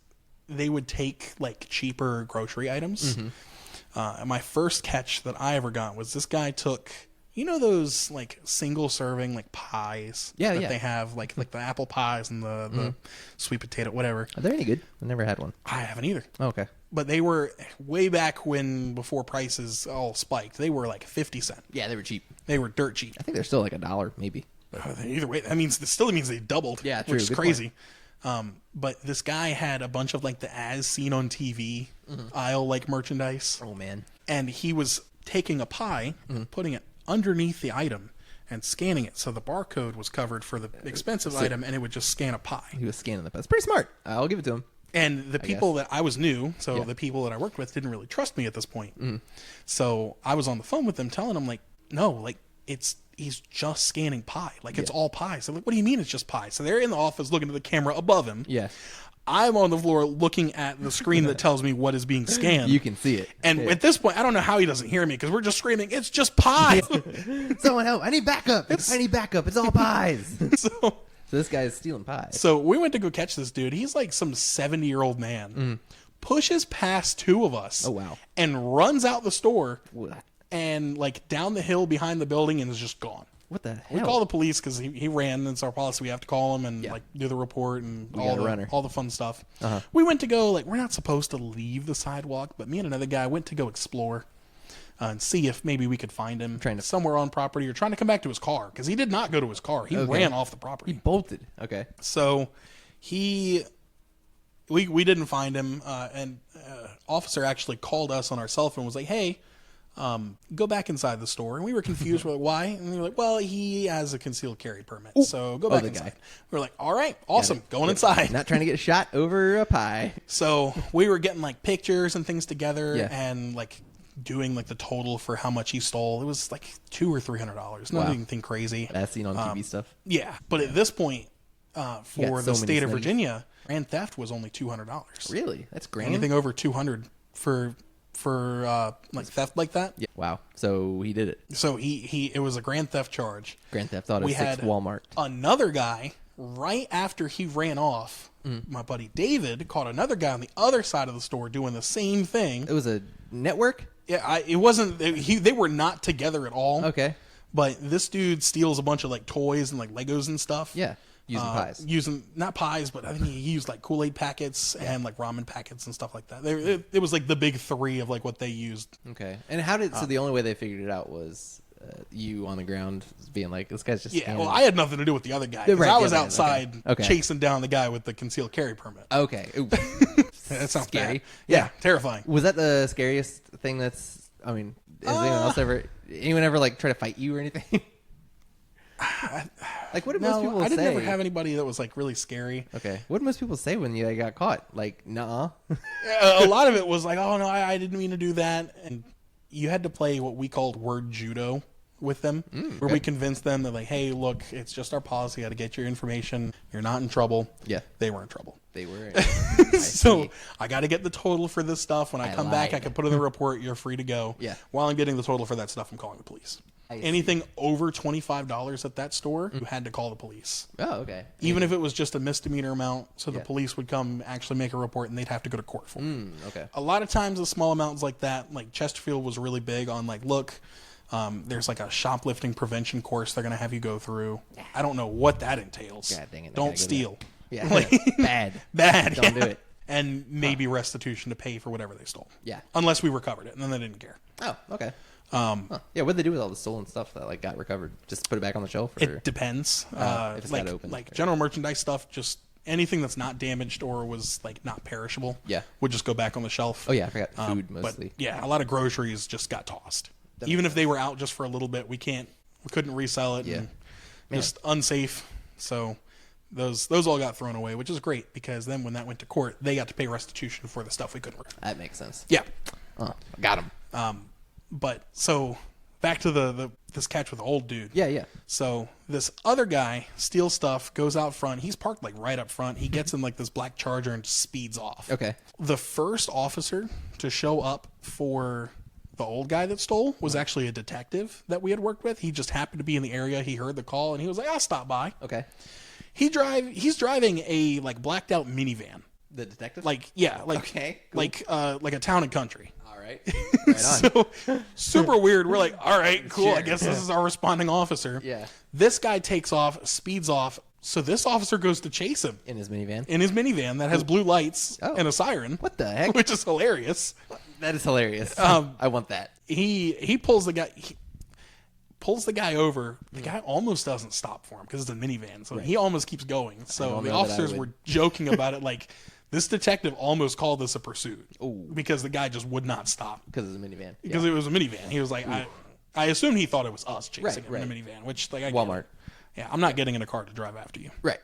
they would take like cheaper grocery items. Mm-hmm. My first catch that I ever got was this guy took. You know those like single serving like pies Yeah, that yeah. they have like the apple pies and the sweet potato whatever. Are they any good? I never had one. I haven't either. Oh, okay. But they were way back when before prices all spiked. They were like 50 cents. Yeah, they were cheap. They were dirt cheap. I think they're still like $1 maybe. Either way, that still means they doubled. Yeah, true. Which is Good crazy. But this guy had a bunch of like the as seen on TV aisle like merchandise. Oh man. And he was taking a pie, putting it underneath the item and scanning it. So the barcode was covered for the expensive item and it would just scan a pie. He was scanning the pie. It's pretty smart. I'll give it to him. And the people that I was new, so the people that I worked with didn't really trust me at this point. So I was on the phone with them telling them like, no, like he's just scanning pie. Like it's all pie. So like, what do you mean it's just pie? So they're in the office looking at the camera above him. Yeah. I'm on the floor looking at the screen that tells me what is being scanned. You can see it. And at this point, I don't know how he doesn't hear me because we're just screaming, it's just pie. Someone help. I need backup. I need backup. It's all pies. So this guy's stealing pies. So we went to go catch this dude. He's like some 70-year-old man. Pushes past two of us. Oh, wow. And runs out the store What? and like down the hill behind the building and is just gone. What the hell? We call the police because he ran, and it's our policy. We have to call him and like do the report and all the fun stuff. We went to go, like, we're not supposed to leave the sidewalk, but me and another guy went to go explore and see if maybe we could find him somewhere on property or trying to come back to his car because he did not go to his car. He ran off the property. He bolted. Okay. So we didn't find him, and officer actually called us on our cell phone and was like, hey, go back inside the store. And we were confused. We're like, why? And they were like, well, he has a concealed carry permit. So go back inside. We're like, all right, awesome. Going inside. Not trying to get shot over a pie. So we were getting like pictures and things together and like doing like the total for how much he stole. It was like $200 or $300. Not anything crazy. That's seen on TV stuff. Yeah. But at this point, for the state of Virginia, grand theft was only $200. Really? That's grand. Anything over $200 for like theft like that. Yeah. Wow. So he did it. So it was a grand theft charge. Grand Theft Auto 6 had Walmart. Another guy right after he ran off. My buddy David caught another guy on the other side of the store doing the same thing. It was a network? Yeah, it wasn't. They were not together at all. Okay. But this dude steals a bunch of like toys and like Legos and stuff. Yeah. Using pies. Using, not pies, but I think he used like Kool-Aid packets and like ramen packets and stuff like that. It was like the big three of like what they used. Okay. And how did, so the only way they figured it out was you on the ground being like, this guy's just well, I had nothing to do with the other guy. Because I was outside chasing down the guy with the concealed carry permit. Okay. Ooh. That sounds scary. bad. Yeah, terrifying. Was that the scariest thing that's, I mean, has anyone ever like try to fight you or anything? Like, what did most people say? I didn't ever have anybody that was like really scary. Okay. What did most people say when you got caught? Like, nah. A lot of it was like, oh no, I didn't mean to do that. And you had to play what we called word judo with them, where we convinced them that like, hey, look, it's just our policy. Got to get your information. You're not in trouble. Yeah. They were in trouble. They were. So I got to get the total for this stuff. When I come back, I can put in the report. You're free to go. Yeah. While I'm getting the total for that stuff, I'm calling the police. Anything over $25 at that store, you had to call the police. Oh, okay. Even if it was just a misdemeanor amount, so the police would come actually make a report and they'd have to go to court for it. Okay. A lot of times the small amounts like that, like Chesterfield was really big on like, look, there's like a shoplifting prevention course they're going to have you go through. I don't know what that entails. God dang it. Don't steal. Yeah. Like, Bad. Don't do it. And maybe restitution to pay for whatever they stole. Yeah. Unless we recovered it, and then they didn't care. Oh, okay. Yeah, what'd they do with all the stolen stuff that like got recovered? Just put it back on the shelf? Or? It depends. If it's like, not open. Like general merchandise stuff, just anything that's not damaged or was like not perishable, would just go back on the shelf. Oh yeah, I forgot food mostly. But yeah, a lot of groceries just got tossed. Even if they were out just for a little bit, we couldn't resell it. Yeah, just unsafe. So those all got thrown away, which is great because then when that went to court, they got to pay restitution for the stuff we couldn't return. That makes sense. Yeah, got him. But so back to this catch with the old dude. Yeah. So this other guy steals stuff, goes out front. He's parked like right up front. He gets in like this black Charger and speeds off. Okay. The first officer to show up for the old guy that stole was actually a detective that we had worked with. He just happened to be in the area. He heard the call and he was like, I'll stop by. Okay. He's driving a like blacked out minivan. The detective? Okay. Cool. Like a town and country. All right. Right on. So super weird. We're like, all right, cool. Sure. I guess this is our responding officer. Yeah. This guy takes off, speeds off. So this officer goes to chase him in his minivan. That has blue lights and a siren. What the heck? Which is hilarious. That is hilarious. I want that. He pulls the guy. pulls the guy over. The guy almost doesn't stop for him because it's a minivan, so he almost keeps going. So the officers were joking about it, like this detective almost called this a pursuit because the guy just would not stop because it's a minivan. Because it was a minivan. He was like, I assumed he thought it was us chasing him in a minivan, which like Walmart. Yeah, I'm not getting in a car to drive after you. Right.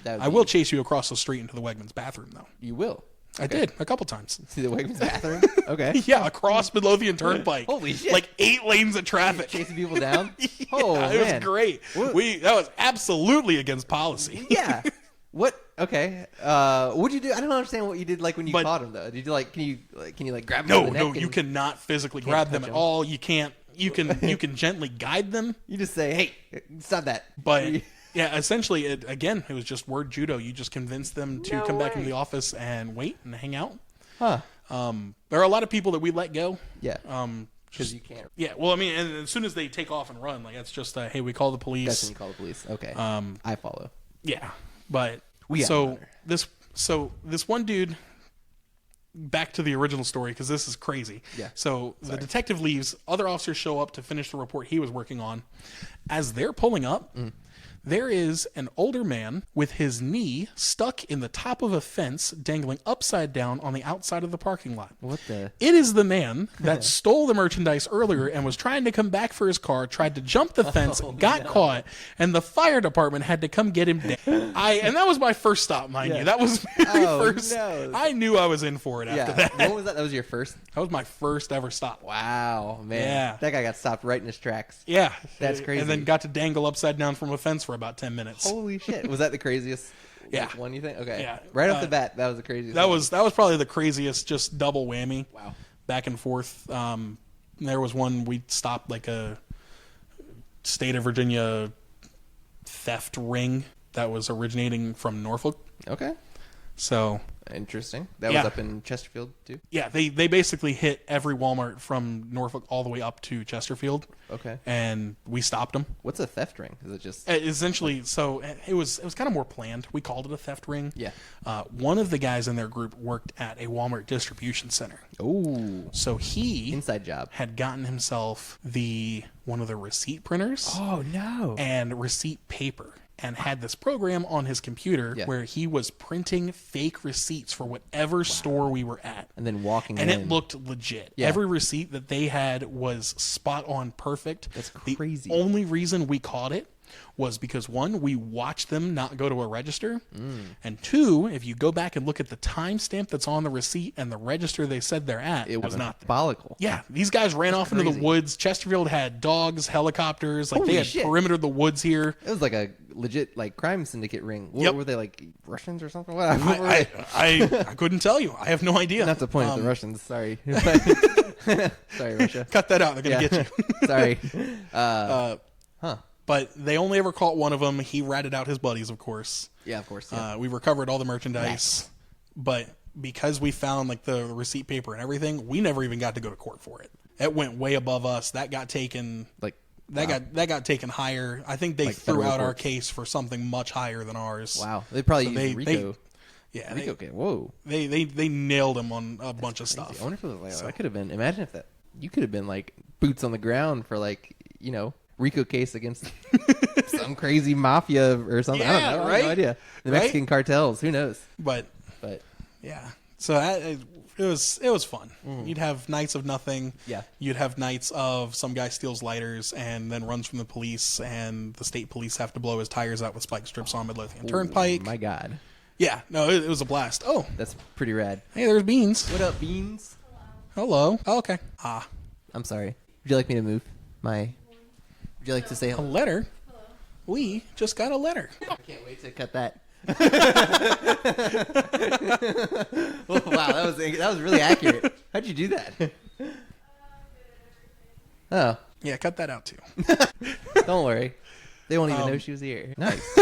I will chase you across the street into the Wegmans bathroom, though. You will. I did a couple times. See the Wegmans bathroom? Okay. Yeah, across Midlothian Turnpike. Holy shit! Like 8 lanes of traffic, chasing people down. Yeah, oh, it man. was great. That was absolutely against policy. Yeah. What? Okay. What'd you do? I don't understand what you did. Like when you caught him, though. Did you like? Can you like grab them? No, you cannot physically grab them at all. You can't. You can gently guide them. You just say, "Hey, stop that." But yeah, essentially, it was just word judo. You just convince them to come back into the office and wait and hang out. Huh. There are a lot of people that we let go. Yeah. Because you can't. Yeah. Well, I mean, and as soon as they take off and run, like that's just hey, we call the police. That's when you call the police. Okay. I follow. Yeah, but this one dude. Back to the original story because this is crazy. Yeah. So the detective leaves. Other officers show up to finish the report he was working on. As they're pulling up, there is an older man with his knee stuck in the top of a fence, dangling upside down on the outside of the parking lot. What the? It is the man that stole the merchandise earlier and was trying to come back for his car, tried to jump the fence, got caught, and the fire department had to come get him down. And that was my first stop, mind you. That was my first. No. I knew I was in for it after that. What was that? That was your first? That was my first ever stop. Wow, man. Yeah. That guy got stopped right in his tracks. Yeah. That's crazy. And then got to dangle upside down from a fence for about 10 minutes. Holy shit. Was that the craziest one you think? Okay. Yeah. Right off the bat, that was the craziest That was probably the craziest, just double whammy. Wow. Back and forth. There was one we stopped like a state of Virginia theft ring that was originating from Norfolk. Okay. So interesting. That was up in Chesterfield too? Yeah, they basically hit every Walmart from Norfolk all the way up to Chesterfield. Okay. And we stopped them. What's a theft ring? Is it just essentially? So it was kind of more planned. We called it a theft ring. Yeah. One of the guys in their group worked at a Walmart distribution center. Oh. So he inside job had gotten himself one of the receipt printers. Oh no. And receipt paper. And had this program on his computer where he was printing fake receipts for whatever store we were at. And then walking in. And it looked legit. Yeah. Every receipt that they had was spot on perfect. That's crazy. The only reason we caught it was because, one, we watched them not go to a register. And two, if you go back and look at the timestamp that's on the receipt and the register they said they're at, it was not diabolical. Yeah, these guys ran off into the woods. Chesterfield had dogs, helicopters. Like they had perimetered the woods here. It was like a legit crime syndicate ring. What were they, like Russians or something? What I couldn't tell you. I have no idea. Not to point at the Russians. Sorry. Sorry, Russia. Cut that out. They're gonna get you. Sorry. But they only ever caught one of them. He ratted out his buddies, of course. Yeah, of course. Yeah. We recovered all the merchandise, but because we found like the receipt paper and everything, we never even got to go to court for it. It went way above us. That got taken. That got taken higher. I think they threw out our case for something much higher than ours. Wow, they probably used RICO. RICO. Okay, whoa. They nailed him on a bunch of stuff. I wonder if it was that could have been. Imagine if you could have been like boots on the ground for RICO case against some crazy mafia or something. Yeah, I don't know. I have no idea. The Mexican cartels. Who knows? But yeah. So it was fun. You'd have nights of nothing. Yeah. You'd have nights of some guy steals lighters and then runs from the police, and the state police have to blow his tires out with spike strips on Midlothian Turnpike. My God. Yeah. No, it was a blast. Oh, that's pretty rad. Hey, there's Beans. What up, Beans? Hello. Oh, okay. I'm sorry. Would you like me to move my? Would you like to say a letter? Hello. We just got a letter. I can't wait to cut that. Oh, wow, that was really accurate. How'd you do that? Oh. Yeah, cut that out too. Don't worry. They won't even know she was here. Nice.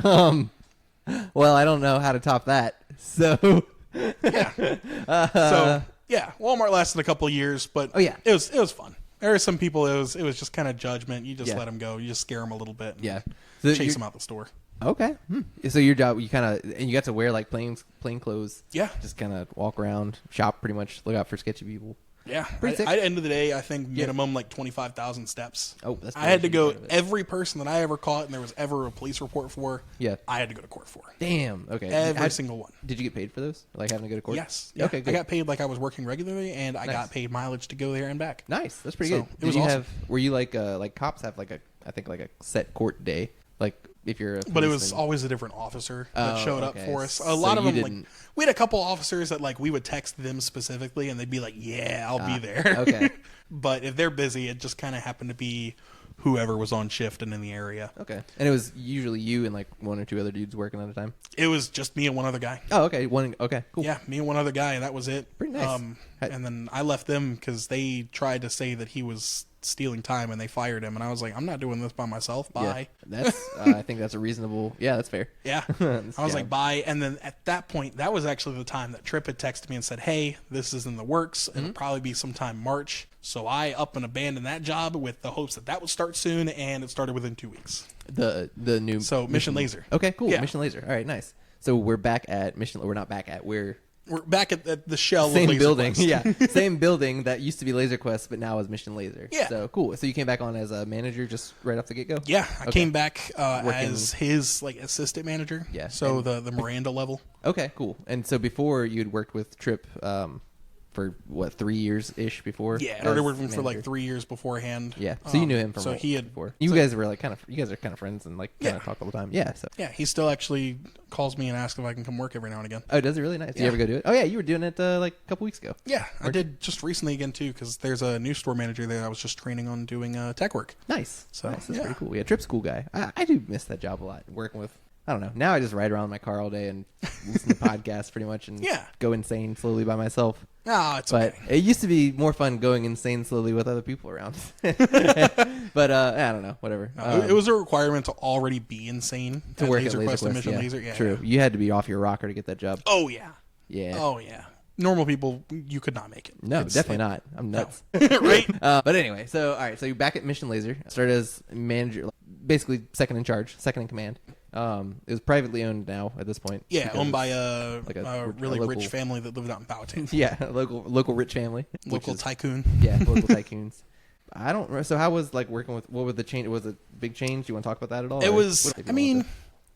Well, I don't know how to top that. So yeah. Walmart lasted a couple of years, but it was fun. There are some people it was just kind of judgment. You just let them go. You just scare them a little bit. Yeah. So chase them out the store. Okay. So your job, you got to wear like plain clothes. Yeah. Just kind of walk around, shop, pretty much, look out for sketchy people. Yeah. Pretty sick. At the end of the day, I think minimum like 25,000 steps. Oh, that's I had to go, pretty every person that I ever caught and there was ever a police report for, I had to go to court for. Damn. Okay. Every single one. Did you get paid for those? Like having to go to court? Yes. Yeah. Okay, good. I got paid like I was working regularly, and I got paid mileage to go there and back. Nice. That's pretty So, good. it was awesome. Were you like cops have like a set court day? Like if you're But it was always a different officer that showed up for us. A lot of them, like, we had a couple officers that like we would text them specifically and they'd be like, yeah, I'll be there. Okay. But if they're busy, it just kind of happened to be whoever was on shift and in the area. Okay. And it was usually you and like one or two other dudes working at a time? It was just me and one other guy. Oh, okay. Okay, cool. Yeah, me and one other guy, and that was it. Pretty nice. And then I left them because they tried to say that he was stealing time, and they fired him. And I was like, I'm not doing this by myself. Bye. Yeah. That's I think that's a reasonable. Yeah, that's fair. Yeah. I was like, bye. And then at that point, that was actually the time that Tripp had texted me and said, hey, this is in the works. It'll probably be sometime March. So I up and abandoned that job with the hopes that would start soon, and it started within 2 weeks. The new Mission Laser. Okay, cool. Yeah. Mission Laser. All right, nice. So we're back at Mission. We're not back at. We're back at the shell same of Laser building. Quest. Yeah, same building that used to be Laser Quest, but now is Mission Laser. Yeah. So cool. So you came back on as a manager just right off the get go. Yeah, I came back as his like assistant manager. Yeah. So the Miranda level. Okay, cool. And so before you'd worked with Tripp for what 3 years ish before? Yeah, I started working for like 3 years beforehand. Yeah, so you knew him from so he had before. You guys were like you guys are kind of friends and like kind of talk all the time. Yeah, so yeah, he still actually calls me and asks if I can come work every now and again. Oh, does it really? Nice. Do you ever go do it? Oh yeah, you were doing it like a couple weeks ago. Yeah, I did just recently again too because there's a new store manager there. I was just training on doing tech work. Nice. So nice. That's pretty cool. Yeah, Tripp's a cool guy. I do miss that job a lot. Working with. I don't know. Now I just ride around in my car all day and listen to podcasts pretty much and go insane slowly by myself. No, it's but okay. It used to be more fun going insane slowly with other people around. But I don't know. Whatever. No, it was a requirement to already be insane to work at Laser Quest and Quest. Mission Yeah. Laser. Yeah, True. Yeah. You had to be off your rocker to get that job. Oh yeah. Yeah. Oh yeah. Normal people, you could not make it. No, It's definitely like, not. I'm nuts. No. Right? But anyway, so all right. So you're back at Mission Laser. Started as manager, basically second in charge, second in command. It was privately owned now at this point. Yeah, owned by a really local, rich family that lived out in Powhatan. Yeah, a local rich family. Local tycoon. Yeah, local tycoons. I don't. So how was like working with? What were the change? Was it a big change? You want to talk about that at all? It was. I mean,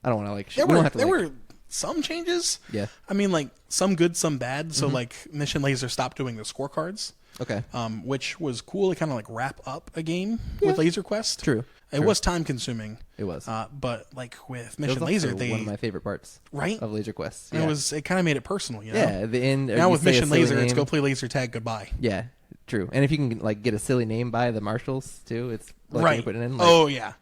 I don't want to like. There were some changes. Yeah. I mean, like some good, some bad. So like Mission Laser stopped doing the scorecards. Okay. Which was cool to kind of like wrap up a game with Laser Quest. True. It was time consuming. It was. But like with Mission Laser, one of my favorite parts. Right? Of Laser Quest. Yeah. It kind of made it personal, you know? Yeah. The end. Now with Mission Laser, it's go play laser tag, goodbye. Yeah. True. And if you can like get a silly name by the marshals too, it's like right. Putting in, like, oh yeah.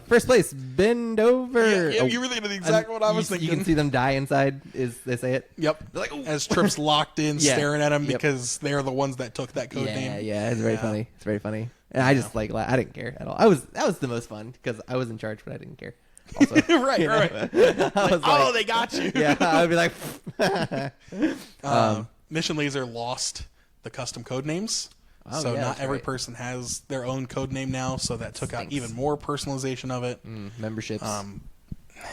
First place, bend over. Yeah, you really did exactly what I was thinking. You can see them die inside. They say it. Yep. They're like, as Tripp's locked in, staring at him because they're the ones that took that code name. Yeah, it's very funny. It's very funny. And I just like I didn't care at all. That was the most fun because I was in charge, but I didn't care. Also, right. I was like, they got you. Yeah, I would be like. Mission Laser lost the custom code names. Oh, so yeah, not every person has their own code name now, so that took out even more personalization of it. Memberships.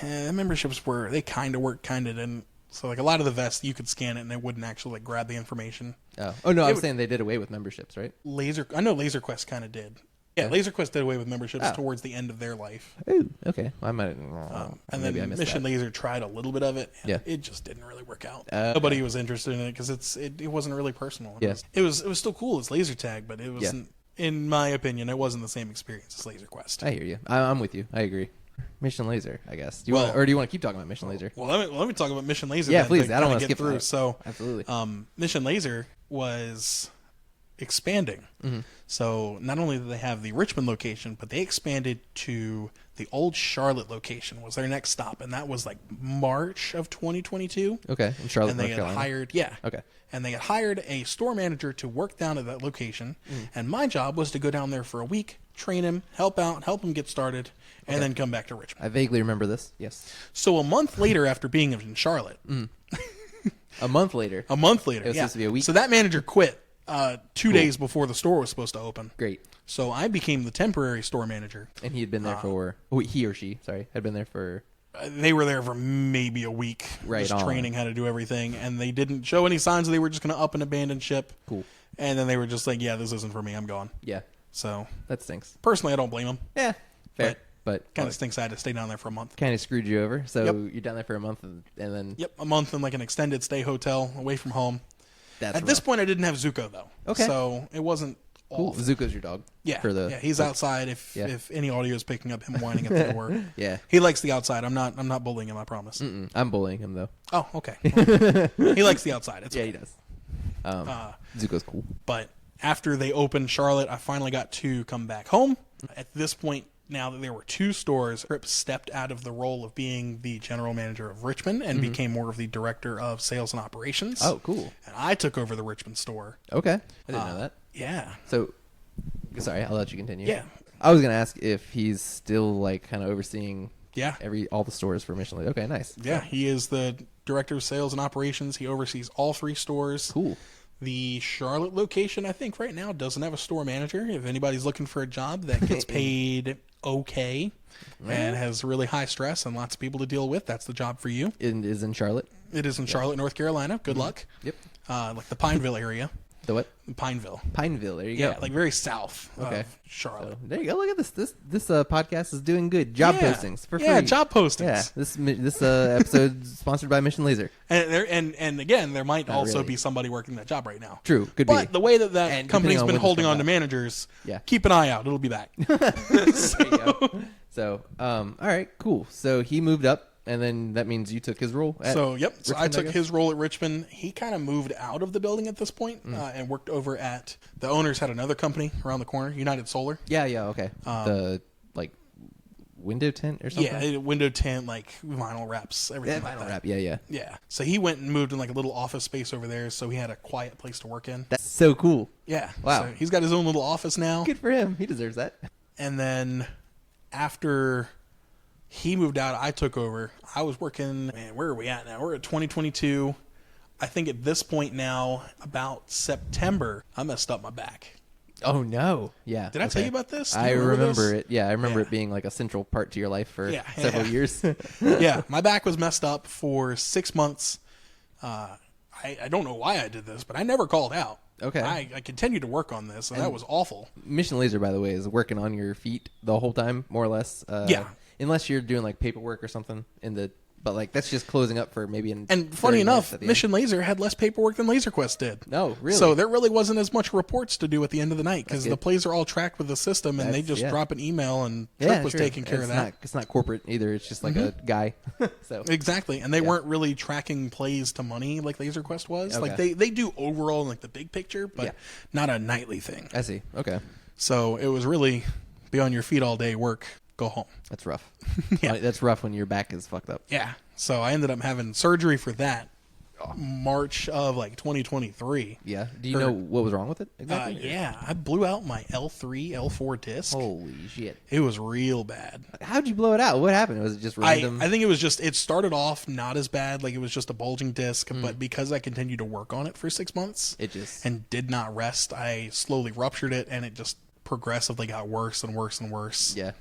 Memberships they kind of worked, kind of didn't. So like a lot of the vests, you could scan it and it wouldn't actually like grab the information. Oh no, I'm saying they did away with memberships, right? I know Laser Quest kind of did. Yeah, Laser Quest did away with memberships towards the end of their life. Ooh, okay. I might. And then Mission Laser tried a little bit of it. And it just didn't really work out. Nobody was interested in it because it wasn't really personal. It was still cool as laser tag, but it wasn't. In my opinion, it wasn't the same experience as Laser Quest. I hear you. I'm with you. I agree. Mission Laser, I guess. Do you want to keep talking about Mission Laser? Well, let me talk about Mission Laser. Yeah, please. I don't want to skip through. That. So absolutely. Mission Laser was expanding. So not only did they have the Richmond location, but they expanded to the old Charlotte location was their next stop, and that was like March of 2022. Okay, in Charlotte, and they North had Carolina. hired and they had hired a store manager to work down at that location, and my job was to go down there for a week, train him, help him get started, and then come back to Richmond. I vaguely remember this. Yes. So a month later, after being in Charlotte, a month later, it was supposed to be a week. So that manager quit 2 days before the store was supposed to open. Great. So I became the temporary store manager. And he had been there he or she, had been there for... They were there for maybe a week, just training how to do everything, and they didn't show any signs that they were just going to up and abandon ship. Cool. And then they were just like, yeah, this isn't for me. I'm gone. Yeah, So that stinks. personally, I don't blame them. Yeah, fair. But Kind of stinks I had to stay down there for a month. kind of screwed you over. So Yep. you're down there for a month, and then Yep, a month in like an extended stay hotel away from home. that's At this point, I didn't have Zuko, though. Okay. So it wasn't cool. awful. Zuko's your dog. Yeah, For the he's outside. If any audio is picking up him whining at the door, Yeah. he likes the outside. I'm not bullying him. I promise. I'm bullying him though. Oh, okay. Well, he likes the outside. It's Yeah, okay. he does. Zuko's cool. But after they opened Charlotte, I finally got to come back home. At this point, now that there were 2 stores, Rip stepped out of the role of being the general manager of Richmond and became more of the director of sales and operations. Oh, cool. And I took over the Richmond store. Okay, I didn't know that. Yeah. So, sorry, I'll let you continue. Yeah. I was gonna ask if he's still like kind of overseeing Yeah. all the stores for Michelin. Okay, nice. Yeah, he is the director of sales and operations. He oversees all 3 stores. Cool. The Charlotte location, I think, right now doesn't have a store manager. If anybody's looking for a job that gets paid okay and has really high stress and lots of people to deal with, that's the job for you. It is in Charlotte. It is in Charlotte, North Carolina. Good luck. Yep. Like the Pineville area. The what? Pineville. Pineville. There you Yeah, go. like very south Okay. of Charlotte. So, there you go. Look at this. This podcast is doing good. Job Yeah. postings for free. Yeah, job postings. Yeah. This episode is sponsored by Mission Laser. And again, there might also really. be somebody working that job right now. True. Could But be. the way that And company's depending on been when this holding comes on to out. managers, Yeah. keep an eye out. It'll be back. There you go. So, all right, cool. So he moved up, and then that means you took his role. At So, yep. So I Richmond, took guess? his role at Richmond. He kind of moved out of the building at this point and worked over at the owners had another company around the corner, United Solar. Yeah. Okay. The like window tint or something. Yeah, window tint, like vinyl wraps, Yeah, everything like vinyl that. wrap. Yeah. Yeah. So he went and moved in like a little office space over there, so he had a quiet place to work in. That's so cool. Yeah. Wow. So he's got his own little office now. Good for him. He deserves that. And then after he moved out, I took over. I was working, man, where are we at now? We're at 2022. I think at this point now, about September, I messed up my back. Oh no! Yeah. Did I tell you about this? Do I you remember this? it. Yeah, I remember Yeah. it being like a central part to your life for Yeah, several yeah. years. Yeah, my back was messed up for 6 months. I don't know why I did this, but I never called out. Okay. I continued to work on this, and that was awful. Mission Laser, by the way, is working on your feet the whole time, more or less. Yeah. Unless you're doing like paperwork or something but like that's just closing up for maybe an. And funny enough, Mission Laser had less paperwork than Laser Quest did. No, really. So there really wasn't as much reports to do at the end of the night because That's the good. plays are all tracked with the system, and they That's- just yeah. drop an email, and Trip was sure. taking care It's of that. Not, it's not corporate either. It's just like a guy. So Exactly, and they weren't really tracking plays to money like Laser Quest was. Like Okay. they do overall in like the big picture, but Yeah. not a nightly thing. I see. Okay, So it was really be on your feet all day, work, go home. that's rough. Yeah. That's rough when your back is fucked up. Yeah. So I ended up having surgery for that March of like 2023. Yeah. Do you know what was wrong with it exactly? Yeah, I blew out my L3, L4 disc. Holy shit! It was real bad. How'd you blow it out? What happened? Was it just random? I think it was just, it started off not as bad. Like it was just a bulging disc, but because I continued to work on it for 6 months It just and did not rest, I slowly ruptured it and it just progressively got worse and worse and worse. yeah.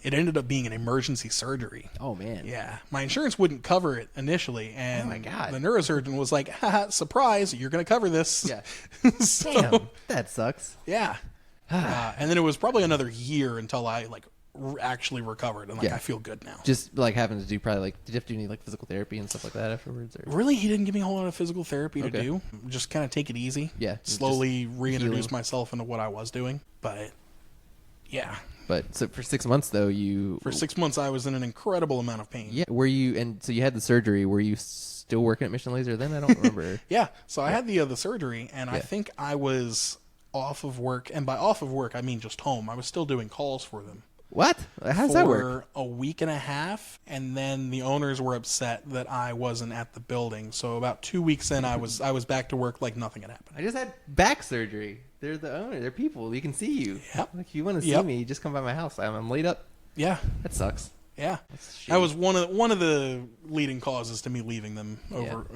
It ended up being an emergency surgery. Oh man. Yeah. My insurance wouldn't cover it initially. And Oh, my God. the neurosurgeon was like, haha, surprise, you're going to cover this. Yeah. So, Damn, that sucks. yeah. And then it was probably another year until I like actually recovered and like Yeah. I feel good now. Just like having to do probably like did you have to do any like physical therapy and stuff like that afterwards? Or? Really, he didn't give me a whole lot of physical therapy to Okay. do. Just kind of take it easy. Yeah, Slowly reintroduce healing. myself into what I was doing. But yeah, But so for 6 months though, you for 6 months I was in an incredible amount of pain. yeah. Were you and so you had the surgery? Were you still working at Mission Laser then? I don't remember. Yeah. So I had the surgery, and I Yeah. think I was off of work, and by off of work I mean just home. I was still doing calls for them. What? How does for that work? a week and a half, and then the owners were upset that I wasn't at the building. So about 2 weeks in, I was back to work like nothing had happened. I just had back surgery. They're the owner. They're people. You can see you. Yep. Like if you want to see Yep. me, just come by my house. I'm laid up. Yeah, That sucks. yeah. That's That shitty. was one of the leading causes to me leaving them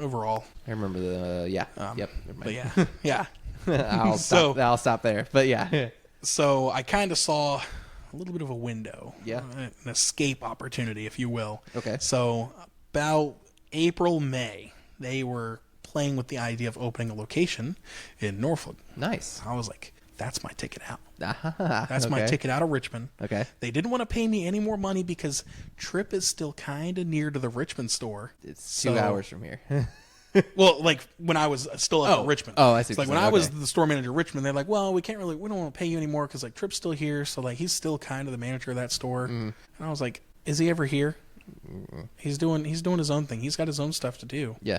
overall. I remember the yep. Never But mind. yeah, yeah. I'll stop there. But yeah. So I kind of saw a little bit of a window, Yeah. an escape opportunity, if you will. Okay. So about April, May, they were playing with the idea of opening a location in Norfolk. Nice. I was like, that's my ticket out. Ah, That's my okay. ticket out of Richmond. Okay. They didn't want to pay me any more money because Tripp is still kind of near to the Richmond store. It's 2 hours from here. Well, like when I was still up in Richmond. Oh, I see It's what like you're when I saying. was Okay. the store manager of Richmond, they're like, well, we don't want to pay you anymore because like Tripp's still here. So like he's still kind of the manager of that store. And I was like, is he ever here? He's doing his own thing. He's got his own stuff to do. Yeah.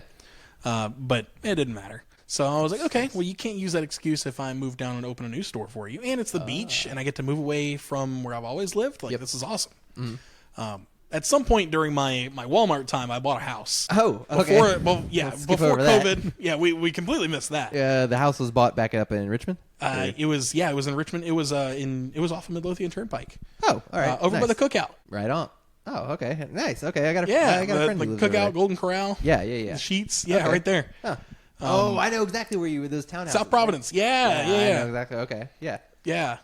But it didn't matter. So I was like, okay, well, you can't use that excuse if I move down and open a new store for you. And it's the beach, and I get to move away from where I've always lived. Like, this is awesome. At some point during my Walmart time, I bought a house. Oh, okay. Let's skip over before that. COVID. Yeah, we completely missed that. The house was bought back up in Richmond? It was in Richmond. It was off of Midlothian Turnpike. Oh, all right. Over by Nice. the Cookout. Right on. Oh, okay. Nice. Okay, I got a Yeah, friend the who lives over Cookout, there. Golden Corral. Yeah. The Sheets. Yeah, Okay. right there. Huh. I know exactly where you were. Those townhouses. South Providence. Yeah. I know exactly. Okay. Yeah. Yeah.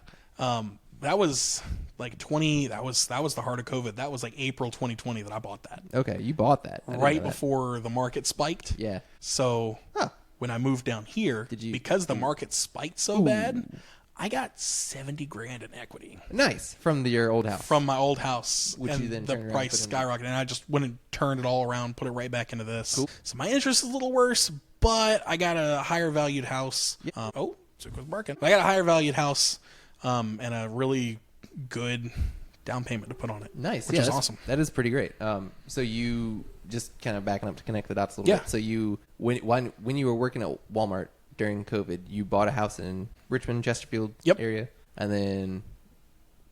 That was like 20. That was the heart of COVID. That was like April 2020 that I bought that. Okay, you bought that. I didn't Right know that. before the market spiked. Yeah. So Huh. when I moved down here, because the market spiked so bad, I got 70 grand in equity Nice. From your old house. from my old house. Which and you then the turned around price and put in- skyrocketed. And I just went and turned it all around, put it right back into this. Cool. So my interest is a little worse, but I got a higher valued house. Zook was barking. I got a higher valued house and a really good down payment to put on it. Nice. Which yeah, is that's- awesome. That is pretty great. So you just kind of backing up to connect the dots a little Yeah. bit. So you when you were working at Walmart during COVID, you bought a house in Richmond, Chesterfield Yep. area, and then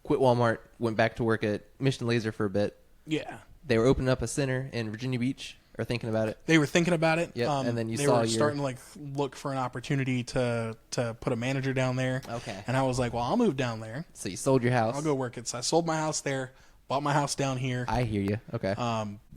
quit Walmart, went back to work at Mission Laser for a bit. Yeah. They were opening up a center in Virginia Beach, or thinking about it. They were thinking about it. Yep, and then they saw were your- starting to like look for an opportunity to put a manager down there. Okay. And I was like, well, I'll move down there. So you sold your house. I'll go work it. So I sold my house there, bought my house down here, I hear you. Okay.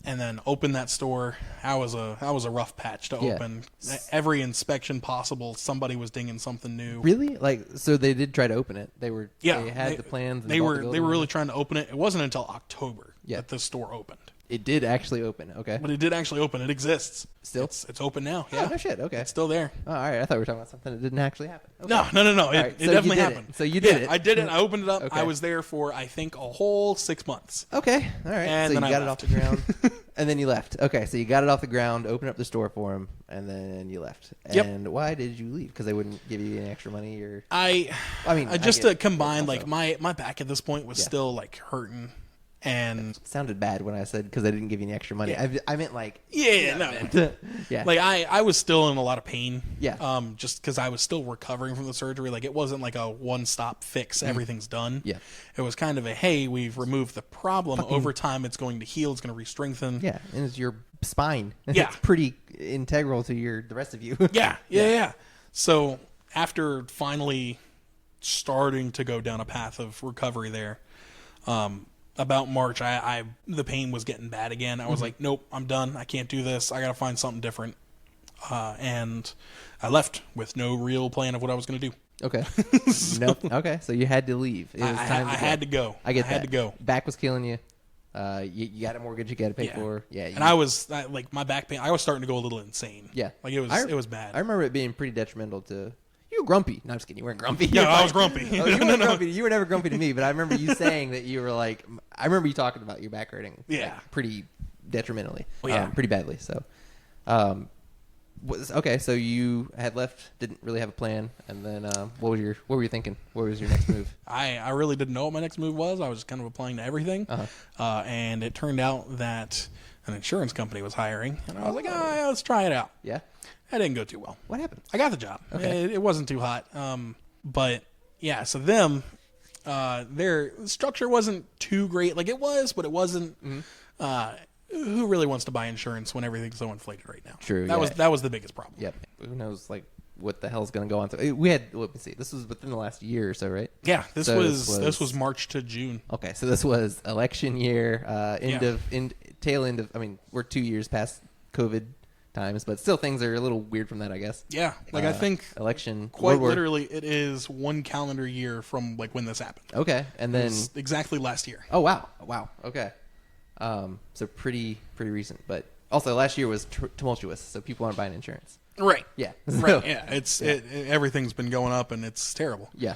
and then opened that store. That was a rough patch to Yeah. open. Every inspection possible, somebody was dinging something new. Really? Like, so they did try to open it. They were. Yeah, They had the plans. And They bought were the they building. were really trying to open it. It wasn't until October Yeah. that this store opened. It did actually open. Okay. But it did actually open. It exists. Still? It's open now. Oh, Yeah. no shit. Okay. It's still there. Oh, all right. I thought we were talking about something that didn't actually happen. Okay. No. It, right, it so you definitely did it. happened. So you did it. I did it. I opened it up. Okay. I was there for I think a whole 6 months. Okay. All right. And so then you I got left. it off the ground, and then you left. Okay. So you got it off the ground, opened up the store for them, and then you left. Yep. And why did you leave? Because they wouldn't give you any extra money, or I mean, I just get to it. combine Also- like my back at this point was Yeah. still like hurting, and it sounded bad when I said because they didn't give you any extra money. Yeah. I meant like no. yeah. Like I was still in a lot of pain. Yeah. Just because I was still recovering from the surgery. Like it wasn't like a one-stop fix. Everything's done. Mm-hmm. Yeah. It was kind of a hey, we've removed the problem. Over time, it's going to heal. It's going to re-strengthen. yeah, and it's your spine. Yeah. It's pretty integral to the rest of you. Yeah. So after finally starting to go down a path of recovery there, about March, the pain was getting bad again. I was like, nope, I'm done. I can't do this. I got to find something different. And I left with no real plan of what I was going to do. Okay. No. Okay. So you had to leave. It was time I to go. had to go. I get I had that. to go. Back was killing you. You got a mortgage you got to pay for. Yeah. And I was like my back pain. I was starting to go a little insane. Yeah. Like it was bad. I remember it being pretty detrimental to you. Were grumpy. No, I'm just kidding. You weren't grumpy. Yeah, You're I fine. was grumpy. Oh, you weren't grumpy. You were never grumpy to me, but I remember you saying that you were like. I remember you talking about your back hurting. Yeah. Like, pretty detrimentally. Well, yeah. Pretty badly. So. Okay, so you had left, didn't really have a plan, and then what were you thinking? What was your next move? I really didn't know what my next move was. I was kind of applying to everything, and it turned out that an insurance company was hiring, and I was like, let's try it out. Yeah. That didn't go too well. What happened? I got the job. Okay. It wasn't too hot, but yeah. So their structure wasn't too great. Like it was, but it wasn't. Who really wants to buy insurance when everything's so inflated right now? True, That yeah. was the biggest problem. Yep. Who knows, like, what the hell's going to go on? We had, let me see, this was within the last year or so, right? Yeah. This So was March to June. Okay, so this was election year, tail end of, I mean, we're 2 years past COVID times, but still things are a little weird from that, I guess. Yeah. Like I think election, quite World War- literally it is one calendar year from like when this happened. Okay, and It then, was exactly last year. oh, wow, okay. So pretty recent, but also last year was tumultuous, so people aren't buying insurance. Right. Yeah. Right. Yeah. Everything's been going up, and it's terrible. Yeah.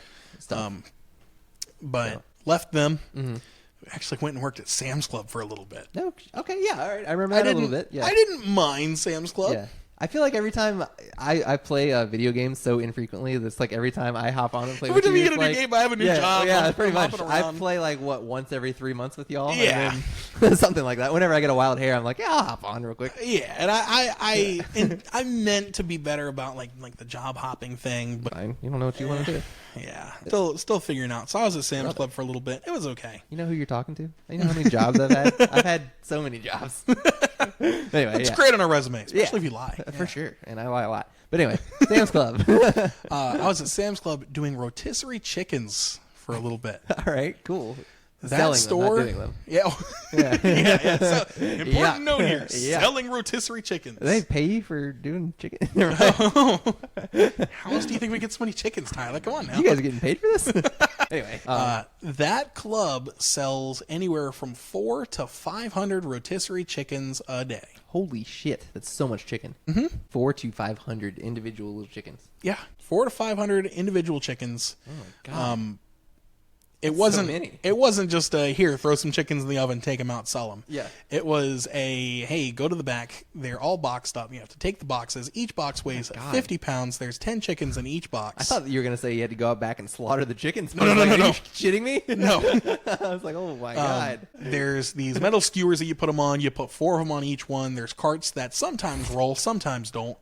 But left them. Mm-hmm. Actually went and worked at Sam's Club for a little bit. No. Okay. Yeah. All right. I remember that a little bit. Yeah. I didn't mind Sam's Club. Yeah. I feel like every time I play video games so infrequently, that's like every time I hop on and play with you, every time you get a new game, I have a new job. Yeah, pretty much. I play like once every 3 months with y'all. Yeah, something like that. Whenever I get a wild hair, I'm like, yeah, I'll hop on real quick. Yeah, and I meant to be better about like the job hopping thing, but fine. You don't know what you want to do. Yeah, still figuring out. So I was at Sam's Club for a little bit. It was okay. You know who you're talking to? You know how many jobs I've had? I've had so many jobs. Anyway, it's great on a resume, especially if you lie. For sure, and I lie a lot. But anyway, Sam's Club. I was at Sam's Club doing rotisserie chickens for a little bit. All right, cool. That selling store, them, not doing them. Yeah. So, important note here: selling rotisserie chickens. Do they pay you for doing chicken? How else do you think we get so many chickens, Tyler? Come on now. You guys are getting paid for this? Anyway, that club sells anywhere from 400 to 500 rotisserie chickens a day. Holy shit, that's so much chicken. 400 to 500 individual little chickens. Yeah, 400 to 500 individual chickens. Oh my god. It wasn't just a, here, throw some chickens in the oven, take them out, sell them. Yeah. It was a, hey, go to the back. They're all boxed up. You have to take the boxes. Each box weighs 50 pounds. There's 10 chickens in each box. I thought you were going to say you had to go out back and slaughter the chickens. No. Are you shitting me? No. I was like, oh my god. There's these metal skewers that you put them on. You put 4 of them on each one. There's carts that sometimes roll, sometimes don't.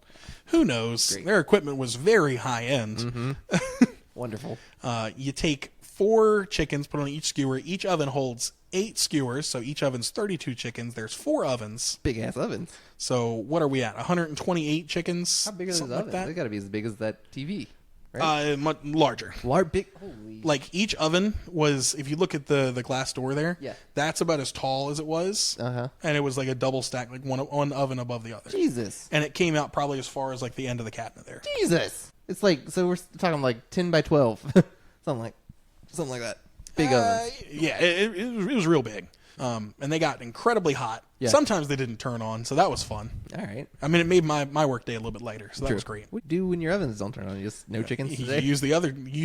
Who knows? Great. Their equipment was very high end. Mm-hmm. Wonderful. You take 4 chickens, put on each skewer. Each oven holds 8 skewers, so each oven's 32 chickens. There's 4 ovens. Big ass ovens. So what are we at? 128 chickens? How big are those ovens? They got to be as big as that TV, right? Much larger. Big. Holy. Like each oven was, if you look at the glass door there, that's about as tall as it was. And it was like a double stack, like one oven above the other. Jesus. And it came out probably as far as like the end of the cabinet there. Jesus. It's like, so we're talking like 10 by 12. Something like that. Big ovens. Yeah, it was real big. And they got incredibly hot. Yeah. Sometimes they didn't turn on, so that was fun. All right. I mean, it made my work day a little bit lighter, so that was great. What do you do when your ovens don't turn on? You just no chickens today? You use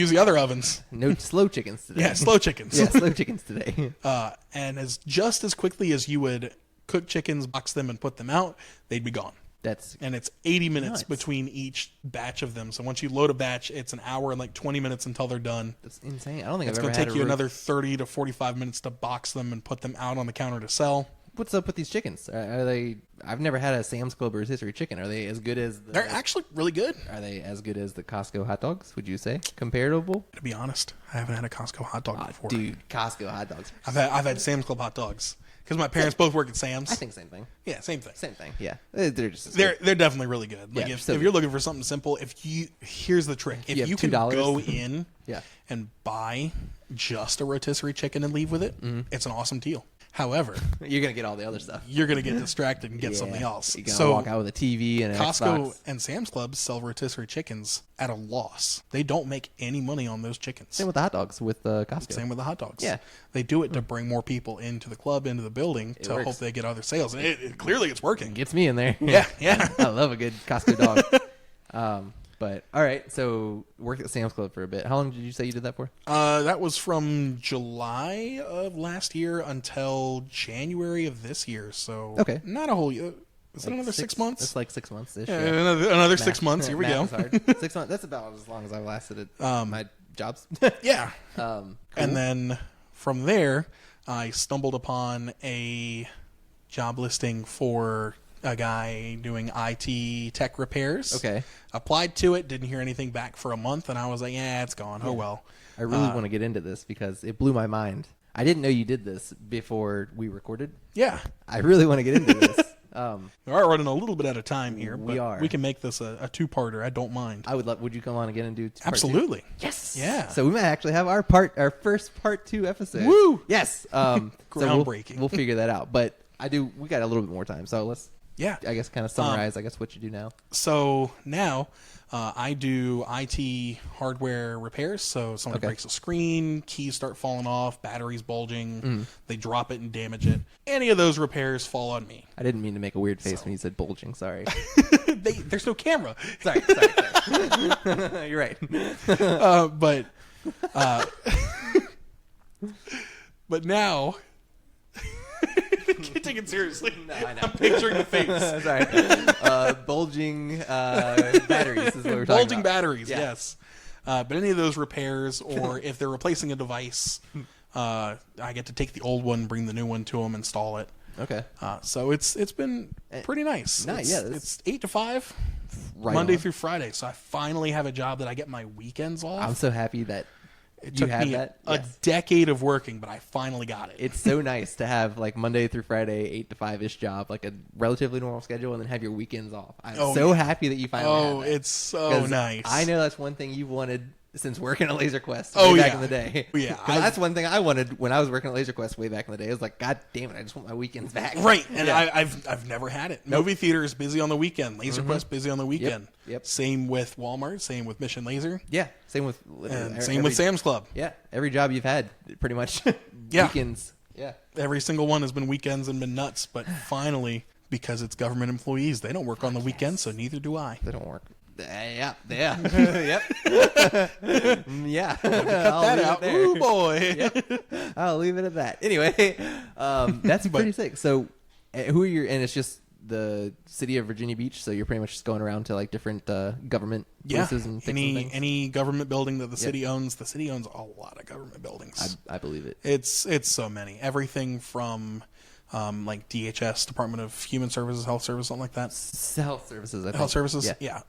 the other ovens. No slow chickens today. Yeah, slow chickens. Yeah, slow chickens today. And just as quickly as you would cook chickens, box them, and put them out, they'd be gone. And it's 80 minutes between each batch of them. So once you load a batch, it's an hour and like 20 minutes until they're done. That's insane. I don't think it's going to take you another 30 to 45 minutes to box them and put them out on the counter to sell. What's up with these chickens? Are they? I've never had a Sam's Club rotisserie chicken. Are they as good as? They're actually really good. Are they as good as the Costco hot dogs? Would you say comparable? To be honest, I haven't had a Costco hot dog before. Dude, Costco hot dogs. I've had Sam's Club hot dogs. Because my parents both work at Sam's. I think same thing. Yeah, same thing. Same thing. Yeah, they're just they're definitely really good. Like if you're looking for something simple, here's the trick: if you can go in and buy just a rotisserie chicken and leave with it, it's an awesome deal. However, you're gonna get all the other stuff. You're gonna get distracted and get something else. You're gonna walk out with a TV and an Costco Xbox. And Sam's Club sell rotisserie chickens at a loss. They don't make any money on those chickens. Same with the hot dogs with Costco. Same with the hot dogs. Yeah, they do it to bring more people into the club, into the building, to hope they get other sales. And clearly, it's working. It gets me in there. Yeah. I love a good Costco dog. But all right, so worked at Sam's Club for a bit. How long did you say you did that for? That was from July of last year until January of this year. So not a whole year. Is it another 6 months? It's like 6 months. Yeah, another 6 months. Here we go. 6 months. That's about as long as I've lasted at my jobs. Yeah. Cool. And then from there, I stumbled upon a job listing for a guy doing IT tech repairs. Okay. Applied to it, didn't hear anything back for a month, and I was like, yeah, it's gone. Oh, well. I really want to get into this because it blew my mind. I didn't know you did this before we recorded. Yeah. I really want to get into this. We are running a little bit out of time here, but we are. We can make this a two-parter. I don't mind. I would love. Would you come on again and do part Absolutely. 2? Yes. Yeah. So we might actually have our first part 2 episode. Woo! Yes. Groundbreaking. So we'll figure that out. But we got a little bit more time, so let's. Yeah. I guess kind of summarize. What you do now. So now. I do IT hardware repairs. So someone breaks a screen, keys start falling off, batteries bulging, they drop it and damage it. Any of those repairs fall on me. I didn't mean to make a weird face when you said bulging. Sorry. there's no camera. Sorry. You're right. But now, can't take it seriously. No, I know. I'm picturing the face. Sorry. Bulging batteries is what we're talking Bulging about. batteries, Yeah. yes. But any of those repairs, or if they're replacing a device, I get to take the old one, bring the new one to them, install it. Okay. So it's been pretty nice. Nice, It's 8 to 5, Right Monday on. through Friday. So I finally have a job that I get my weekends off. I'm so happy that It you took have me that. a Yes. decade of working, but I finally got it. It's so nice to have like Monday through Friday, 8 to 5-ish job, like a relatively normal schedule, and then have your weekends off. I'm so happy that you finally have that. It's so 'Cause nice. I know that's one thing you've wanted since working at Laser Quest Oh, way back yeah. in the day. Yeah, 'Cause that's one thing I wanted when I was working at Laser Quest way back in the day. I was like, God damn it, I just want my weekends back. Right, and Yeah. I've never had it. Movie theater is busy on the weekend. Laser Quest busy on the weekend. Yep. Same with Walmart. Same with Mission Laser. Yeah, same with And same with Sam's Club. Yeah, every job you've had, pretty much. Yeah. Weekends. Yeah. Every single one has been weekends and been nuts. But finally, because it's government employees, they don't work on the weekends, so neither do I. They don't work. Yeah. Yep. Yeah. Cut that out. Ooh, boy. Yep. I'll leave it at that. Anyway, that's pretty sick. So, who are your? And it's just the city of Virginia Beach. So you're pretty much just going around to like different government places and fixing things? Any government building that the city owns. The city owns a lot of government buildings. I believe it. It's so many. Everything from like DHS, Department of Human Services, Health Service, something like that. Health services. I think. Health Services, Yeah.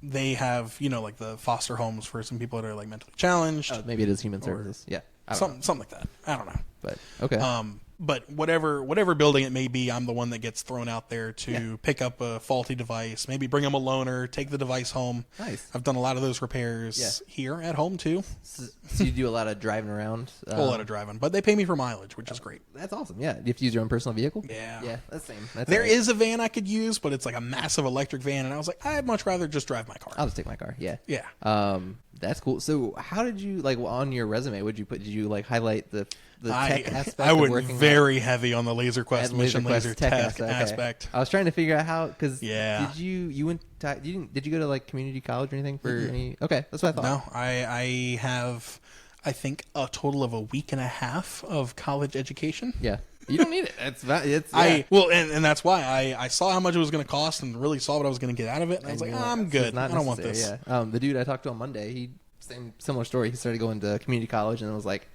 They have like the foster homes for some people that are like mentally challenged. Maybe it is human services. Yeah. I don't know. Something like that. I don't know. But okay. But whatever building it may be, I'm the one that gets thrown out there to pick up a faulty device, maybe bring them a loaner, take the device home. Nice. I've done a lot of those repairs here at home too. So you do a lot of driving around. A whole lot of driving, but they pay me for mileage, which is great. That's awesome. Yeah. You have to use your own personal vehicle. Yeah. Yeah. That's the same. That's There all right. is a van I could use, but it's like a massive electric van, and I was like, I'd much rather just drive my car. I'll just take my car. Yeah. Yeah. That's cool. So, how did you like on your resume? Did you like highlight the tech aspect? I of went working very heavy on the Laser Quest at Mission Laser tech okay. aspect. I was trying to figure out how because Yeah. did you did you go to like community college or anything for any? Okay, that's what I thought. No, I have, I think, a total of a week and a half of college education. Yeah, you don't need it. It's yeah. And that's why I saw how much it was going to cost and really saw what I was going to get out of it. And I was like, you're like, I'm this good. is not I don't want necessary, this. Yeah. The dude I talked to on Monday, similar story. He started going to community college and was like,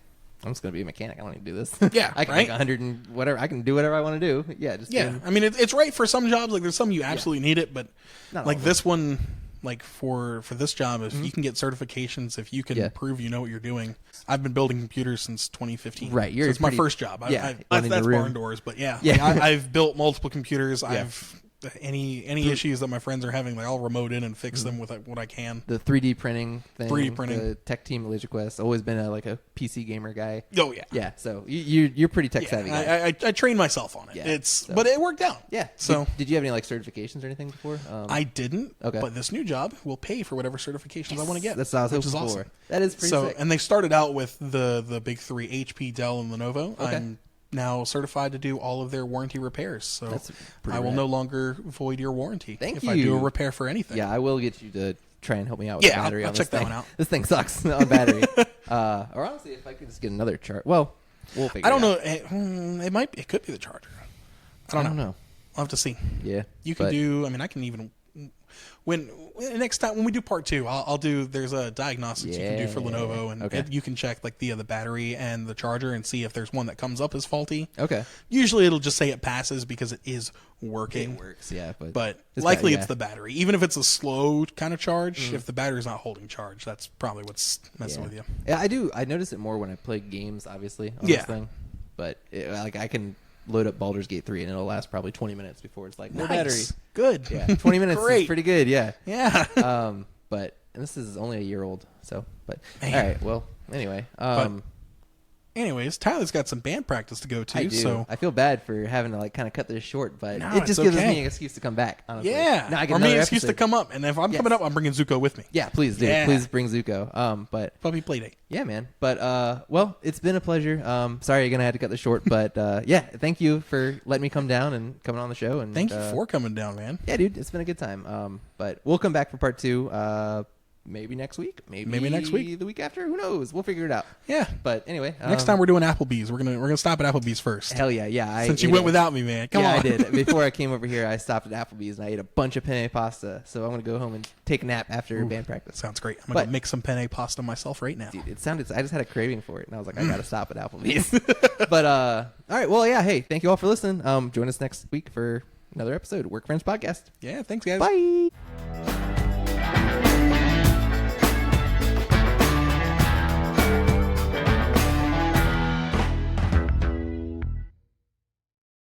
I'm just going to be a mechanic. I don't need to do this. Yeah, I can right? make 100 and whatever. I can do whatever I want to do. Yeah, just Yeah, I mean, it's right for some jobs. Like, there's some you absolutely need it, but Not all like of this one, like for this job, if you can get certifications, if you can Yeah. prove you know what you're doing. I've been building computers since 2015. Right, So it's my first job. yeah, That's running the room. barn doors, but yeah. Yeah. I've built multiple computers. I've any issues that my friends are having, like I'll remote in and fix them with what I can. The 3D printing thing. 3D printing. The tech team at Laser Quest. Always been a PC gamer guy. Oh yeah. Yeah, so you're pretty tech savvy guy. I trained myself on it. Yeah, But it worked out. Yeah. So did you have any like certifications or anything before? I didn't. Okay. But this new job will pay for whatever certifications I want to get. That's what I was which hoping is for. awesome. That is pretty So sick. and they started out with the big three: HP, Dell, and Lenovo. Okay. I'm now certified to do all of their warranty repairs. So That's pretty I will rad. no longer void your warranty Thank if you. I do a repair for anything. Yeah, I will get you to try and help me out with the Yeah, battery I'll on check this that thing. one out. This thing sucks on battery. Or honestly, if I could just get another chart. Well, we'll figure I don't it out. know. It could be the charger. I don't know. I'll have to see. Yeah. You can but- do. I mean, I can even next time when we do part 2, I'll do. There's a diagnostics you can do for Yeah. Lenovo, and Okay. you can check like the battery and the charger and see if there's one that comes up as faulty. Okay. Usually, it'll just say it passes because it is working. It works, yeah. But it's likely yeah. it's the battery. Even if it's a slow kind of charge, if the battery's not holding charge, that's probably what's messing with you. Yeah, I do. I notice it more when I play games, obviously, on Yeah. this thing. But like I can load up Baldur's Gate 3 and it'll last probably 20 minutes before it's like no battery. Good. Yeah, 20 minutes Great. is pretty good. Yeah. Yeah. But and this is only a year old, so. But Man. all right. Well, anyway. Anyways, Tyler's got some band practice to go to. I do. So I feel bad for having to like kind of cut this short, but No, it just it's gives okay. me an excuse to come back. Honestly. yeah, Now I get or me an another excuse to episode. come up. And if I'm Yes. coming up, I'm bringing Zuko with me. Yeah, please do. Yeah. Please bring Zuko. But Puppy Playdate. yeah, man. But well, it's been a pleasure. Sorry again I had to cut this short, but yeah, thank you for letting me come down and coming on the show. And Thank you for coming down, man. Yeah, dude, it's been a good time. But we'll come back for part 2. Maybe next week. Maybe next week. The week after. Who knows? We'll figure it out. Yeah. But anyway, Next time we're doing Applebee's. We're gonna stop at Applebee's first. hell yeah. Since you went without me, man. Come on. I did. Before I came over here, I stopped at Applebee's and I ate a bunch of penne pasta. So I'm gonna go home and take a nap after band practice. Sounds great. I'm gonna make some penne pasta myself right now. Dude, it sounded. I just had a craving for it, and I was like, I gotta stop at Applebee's. But all right. Well, yeah. Hey, thank you all for listening. Join us next week for another episode of Work Friends Podcast. Yeah. Thanks, guys. Bye.